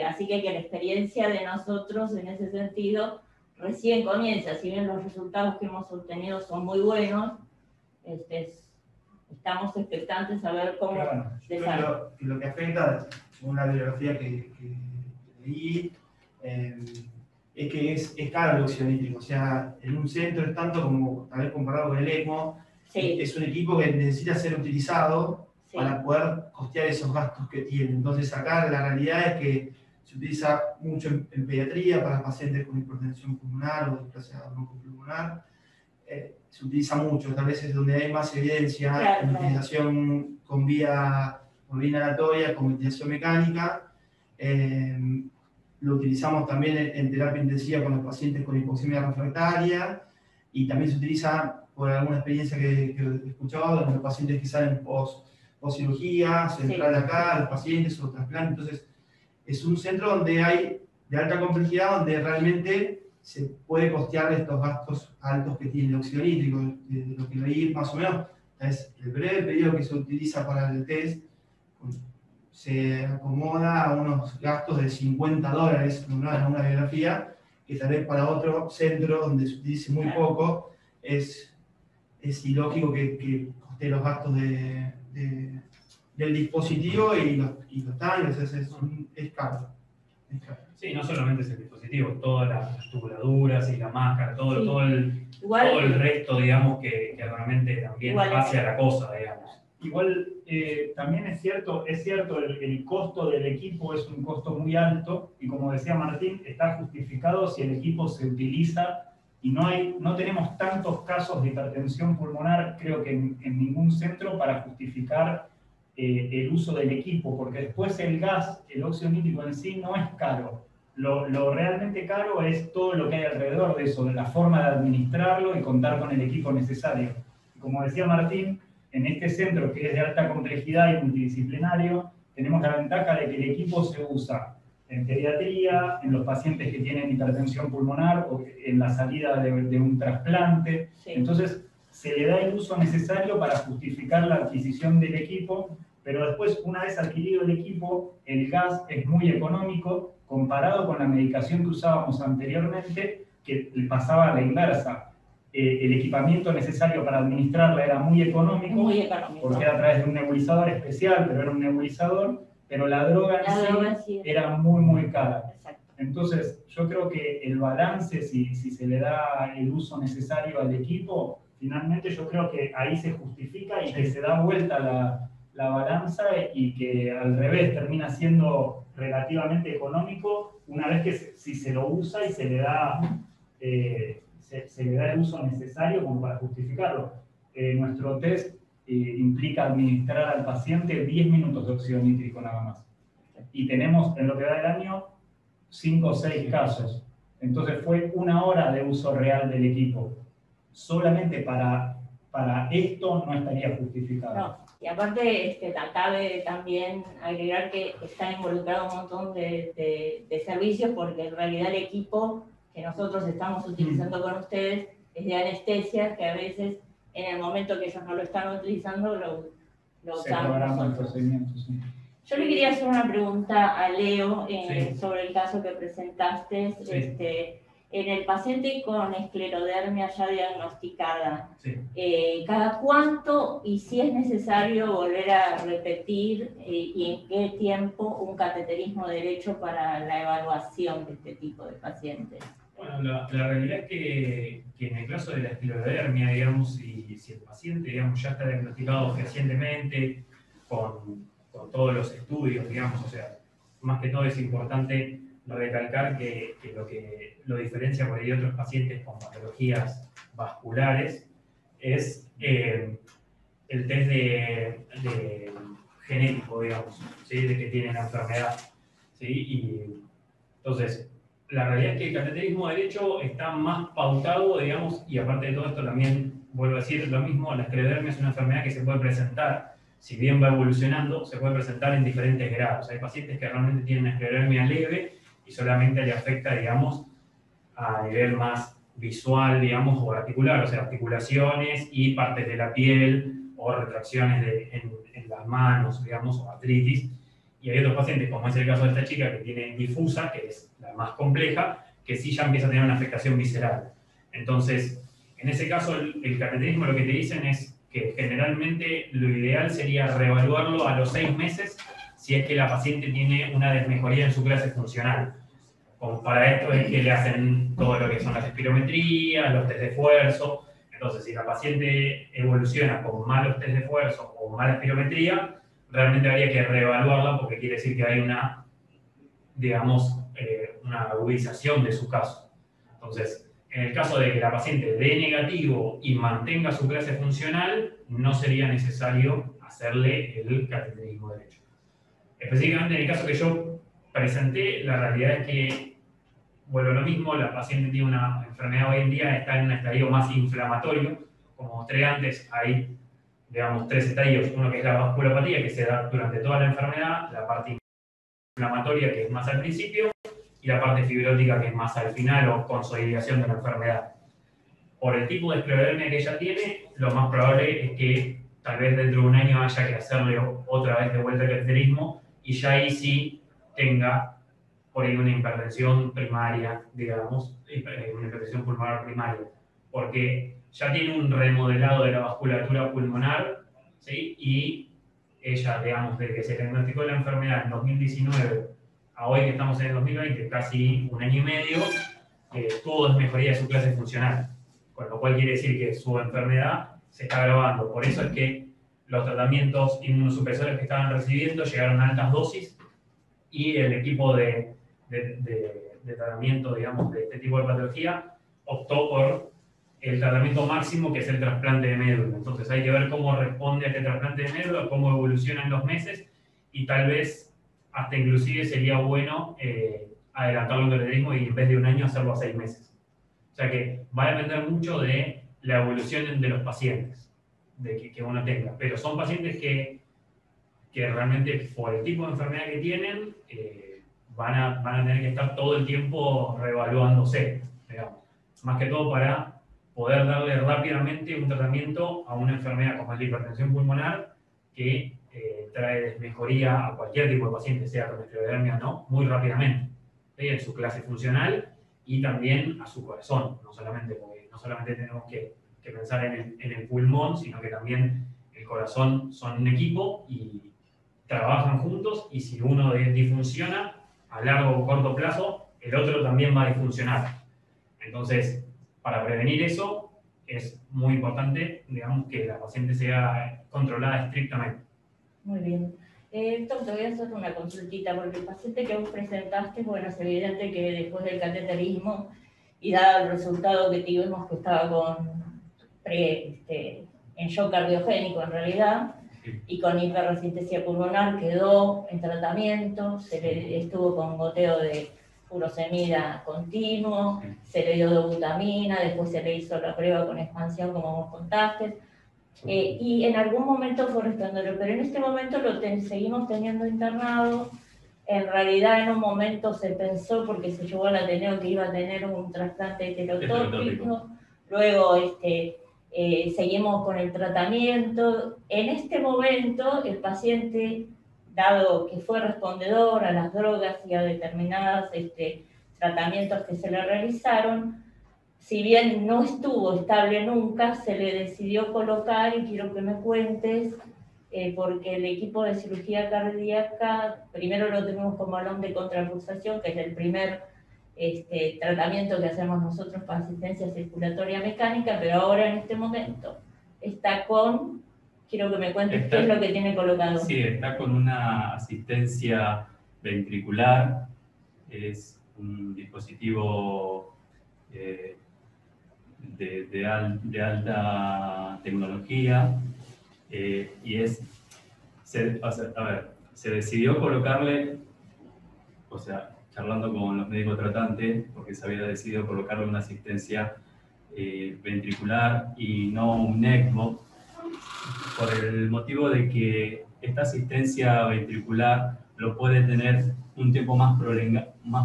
Así que la experiencia de nosotros en ese sentido recién comienza. Si bien los resultados que hemos obtenido son muy buenos, estamos expectantes a ver cómo desarrolla.
Lo que afecta, según la bibliografía que leí, es que es caro el óxido nítrico. O sea, en un centro es tanto como, tal vez comparado con el ECMO, es un equipo que necesita ser utilizado para poder costear esos gastos que tiene. Entonces acá la realidad es que se utiliza mucho en pediatría para pacientes con hipertensión pulmonar o displasia broncopulmonar. Se utiliza mucho, tal vez es donde hay más evidencia en ventilación con vía inhalatoria, con ventilación mecánica. Lo utilizamos también en terapia intensiva con los pacientes con hipoxemia refractaria, y también se utiliza, por alguna experiencia que he escuchado, en los pacientes que salen post cirugía, central acá, los pacientes o trasplante. Entonces, es un centro donde hay de alta complejidad, donde realmente se puede costear estos gastos altos que tiene el óxido nítrico. De lo que leí más o menos, es el breve periodo que se utiliza para el test, se acomoda a unos gastos de $50 en una biografía, que tal vez para otro centro donde se utilice muy poco, es ilógico que coste los gastos del dispositivo y los tanques. Es caro.
Sí, no solamente es el dispositivo, todas las tubuladuras y la máscara, todo el resto, digamos, que realmente también hace a la cosa, digamos.
Igual también es cierto el costo del equipo es un costo muy alto, y como decía Martín, está justificado si el equipo se utiliza, y no tenemos tantos casos de hipertensión pulmonar, creo que en ningún centro, para justificar el uso del equipo, porque después el gas, el óxido nítrico en sí no es caro. Lo realmente caro es todo lo que hay alrededor de eso, de la forma de administrarlo y contar con el equipo necesario. Y como decía Martín, en este centro que es de alta complejidad y multidisciplinario, tenemos la ventaja de que el equipo se usa en pediatría, en los pacientes que tienen hipertensión pulmonar o en la salida de un trasplante. Entonces, se le da el uso necesario para justificar la adquisición del equipo, pero después, una vez adquirido el equipo, el gas es muy económico comparado con la medicación que usábamos anteriormente, que pasaba a la inversa. El equipamiento necesario para administrarla era muy económico, porque era a través de un nebulizador especial, pero era un nebulizador, pero la droga en sí era muy, muy cara.
Exacto.
Entonces, yo creo que el balance, si se le da el uso necesario al equipo, finalmente yo creo que ahí se justifica y que se da vuelta la balanza, y que al revés termina siendo relativamente económico una vez que si se lo usa y se le da el uso necesario como para justificarlo. Nuestro test implica administrar al paciente 10 minutos de óxido nítrico nada más. Y tenemos, en lo que va del año, 5 o 6 casos. Entonces fue 1 hora de uso real del equipo. Solamente para esto no estaría justificado.
No. Y aparte, cabe también agregar que está involucrado un montón de servicios, porque en realidad el equipo que nosotros estamos utilizando con ustedes es de anestesia, que a veces en el momento que ellos no lo están utilizando lo usamos nosotros. Yo le quería hacer una pregunta a Leo sobre el caso que presentaste. En el paciente con esclerodermia ya diagnosticada, ¿cada cuánto, y si es necesario volver a repetir, y en qué tiempo, un cateterismo derecho para la evaluación de este tipo de pacientes?
Bueno, la realidad es que en el caso de la esclerodermia, digamos, si el paciente, digamos, ya está diagnosticado recientemente con todos los estudios, digamos, o sea, más que todo es importante recalcar que lo diferencia por ahí de otros pacientes con patologías vasculares es el test de genético, digamos, ¿sí? De que tienen la enfermedad. ¿Sí? Y entonces, la realidad es que el cateterismo derecho está más pautado, digamos, y aparte de todo esto también, vuelvo a decir lo mismo, la esclerodermia es una enfermedad que se puede presentar, si bien va evolucionando, se puede presentar en diferentes grados. Hay pacientes que realmente tienen una esclerodermia leve y solamente le afecta, digamos, a nivel más visual, digamos, o articular, o sea, articulaciones y partes de la piel o retracciones en las manos, digamos, o artritis. Y hay otros pacientes, como es el caso de esta chica, que tiene difusa, que es la más compleja, que sí ya empieza a tener una afectación visceral. Entonces, en ese caso, el cateterismo lo que te dicen es que generalmente lo ideal sería reevaluarlo a los 6 meses si es que la paciente tiene una desmejoría en su clase funcional. Como para esto es que le hacen todo lo que son las espirometrías, los test de esfuerzo. Entonces, si la paciente evoluciona con malos test de esfuerzo o mala espirometría, realmente habría que reevaluarla porque quiere decir que hay una, digamos, una agudización de su caso. Entonces, en el caso de que la paciente dé negativo y mantenga su clase funcional, no sería necesario hacerle el cateterismo derecho. Específicamente en el caso que yo presenté, la realidad es que, bueno, lo mismo, la paciente tiene una enfermedad hoy en día, está en un estadio más inflamatorio. Como mostré antes, hay, digamos, 3 estadios. Uno que es la vasculopatía, que se da durante toda la enfermedad, la parte inflamatoria, que es más al principio, y la parte fibrótica, que es más al final, o consolidación de la enfermedad. Por el tipo de esclerodermia que ella tiene, lo más probable es que tal vez dentro de un año haya que hacerle otra vez de vuelta el cateterismo, y ya ahí sí tenga por ahí una hipertensión primaria, digamos, una hipertensión pulmonar primaria, porque ya tiene un remodelado de la vasculatura pulmonar, ¿sí? Y ella, digamos, desde que se diagnosticó la enfermedad en 2019 a hoy que estamos en el 2020, casi un año y medio, tuvo desmejoría de su clase funcional, con lo cual quiere decir que su enfermedad se está agravando. Por eso es que los tratamientos inmunosupresores que estaban recibiendo llegaron a altas dosis y el equipo de tratamiento, digamos, de este tipo de patología optó por el tratamiento máximo, que es el trasplante de médula. Entonces hay que ver cómo responde a este trasplante de médula, cómo evoluciona en los meses, y tal vez hasta inclusive sería bueno adelantarlo en cateterismo y en vez de un año hacerlo a 6 meses. O sea que va a depender mucho de la evolución de los pacientes, de que uno tenga. Pero son pacientes que realmente por el tipo de enfermedad que tienen, van a tener que estar todo el tiempo reevaluándose, digamos. Más que todo para poder darle rápidamente un tratamiento a una enfermedad como es la hipertensión pulmonar, que trae desmejoría a cualquier tipo de paciente, sea con esclerodermia o no, muy rápidamente, ¿sí? En su clase funcional y también a su corazón, no solamente tenemos que pensar en el pulmón, sino que también el corazón son un equipo y trabajan juntos, y si uno disfunciona a largo o corto plazo, el otro también va a disfuncionar. Entonces, para prevenir eso, es muy importante, digamos, que la paciente sea controlada estrictamente.
Muy bien. Héctor, te voy a hacer una consultita, porque el paciente que vos presentaste, bueno, es evidente que después del cateterismo, y dado el resultado que tuvimos, que estaba en shock cardiogénico en realidad, y con hiperresistencia pulmonar, quedó en tratamiento, estuvo con goteo de furosemida continuo, se le dio dobutamina, después se le hizo la prueba con expansión, como vos contaste, y en algún momento fue resplandero, pero en este momento seguimos teniendo internado. En realidad, en un momento se pensó, porque se llevó al Ateneo, que iba a tener un trasplante heterotópico. Luego seguimos con el tratamiento. En este momento, el paciente, dado que fue respondedor a las drogas y a determinados tratamientos que se le realizaron, si bien no estuvo estable nunca, se le decidió colocar, y quiero que me cuentes, porque el equipo de cirugía cardíaca, primero lo tenemos con balón de contrarruxación, que es el primer tratamiento que hacemos nosotros para asistencia circulatoria mecánica, pero ahora en este momento está con, quiero que me cuentes qué es lo que tiene colocado.
Sí, está con una asistencia ventricular, es un dispositivo de alta tecnología, y se decidió colocarle, o sea, charlando con los médicos tratantes, porque se había decidido colocarle una asistencia ventricular y no un ECMO, por el motivo de que esta asistencia ventricular lo puede tener un tiempo más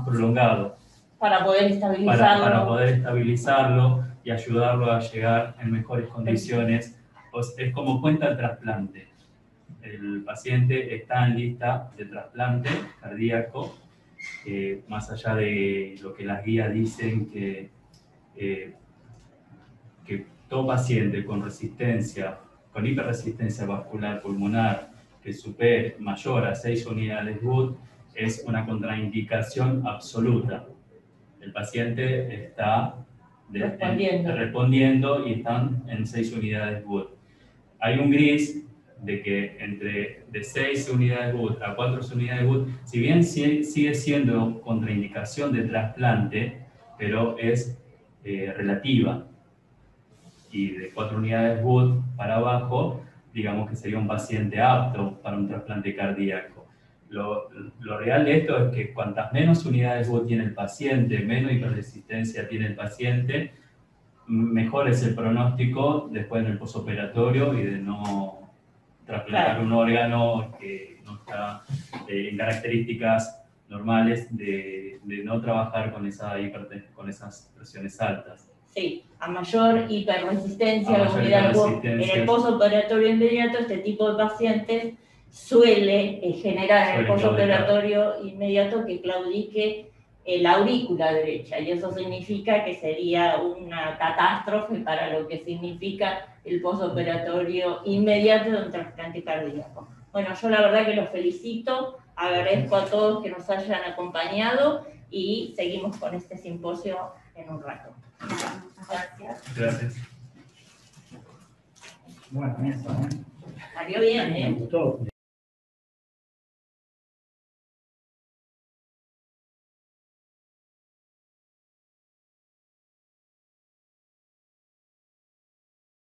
prolongado.
Para poder estabilizarlo.
Para poder estabilizarlo y ayudarlo a llegar en mejores condiciones. Es como cuenta el trasplante. El paciente está en lista de trasplante cardíaco, más allá de lo que las guías dicen, que todo paciente con resistencia con hiperresistencia vascular pulmonar que supere mayor a 6 unidades Wood es una contraindicación absoluta. El paciente está respondiendo y están en 6 unidades Wood. Hay un gris de que de 6 unidades Wood a 4 unidades Wood, si bien sigue siendo contraindicación de trasplante, pero es relativa. Y de 4 unidades Wood para abajo, digamos que sería un paciente apto para un trasplante cardíaco. Lo real de esto es que cuantas menos unidades Wood tiene el paciente, menos hiperresistencia tiene el paciente, mejor es el pronóstico después en el posoperatorio y de no trasplantar un órgano que no está en características normales de no trabajar con esas presiones altas.
Sí, a mayor hiperresistencia, en el posoperatorio inmediato, este tipo de pacientes suele generar en el posoperatorio inmediato que claudique la aurícula derecha, y eso significa que sería una catástrofe para lo que significa el posoperatorio inmediato de un trasplante cardíaco. Bueno, yo la verdad que los felicito, agradezco a todos que nos hayan acompañado y seguimos con este simposio en un rato. Gracias.
Gracias.
Bueno, eso,
Salió bien, ¿eh?
Me gustó.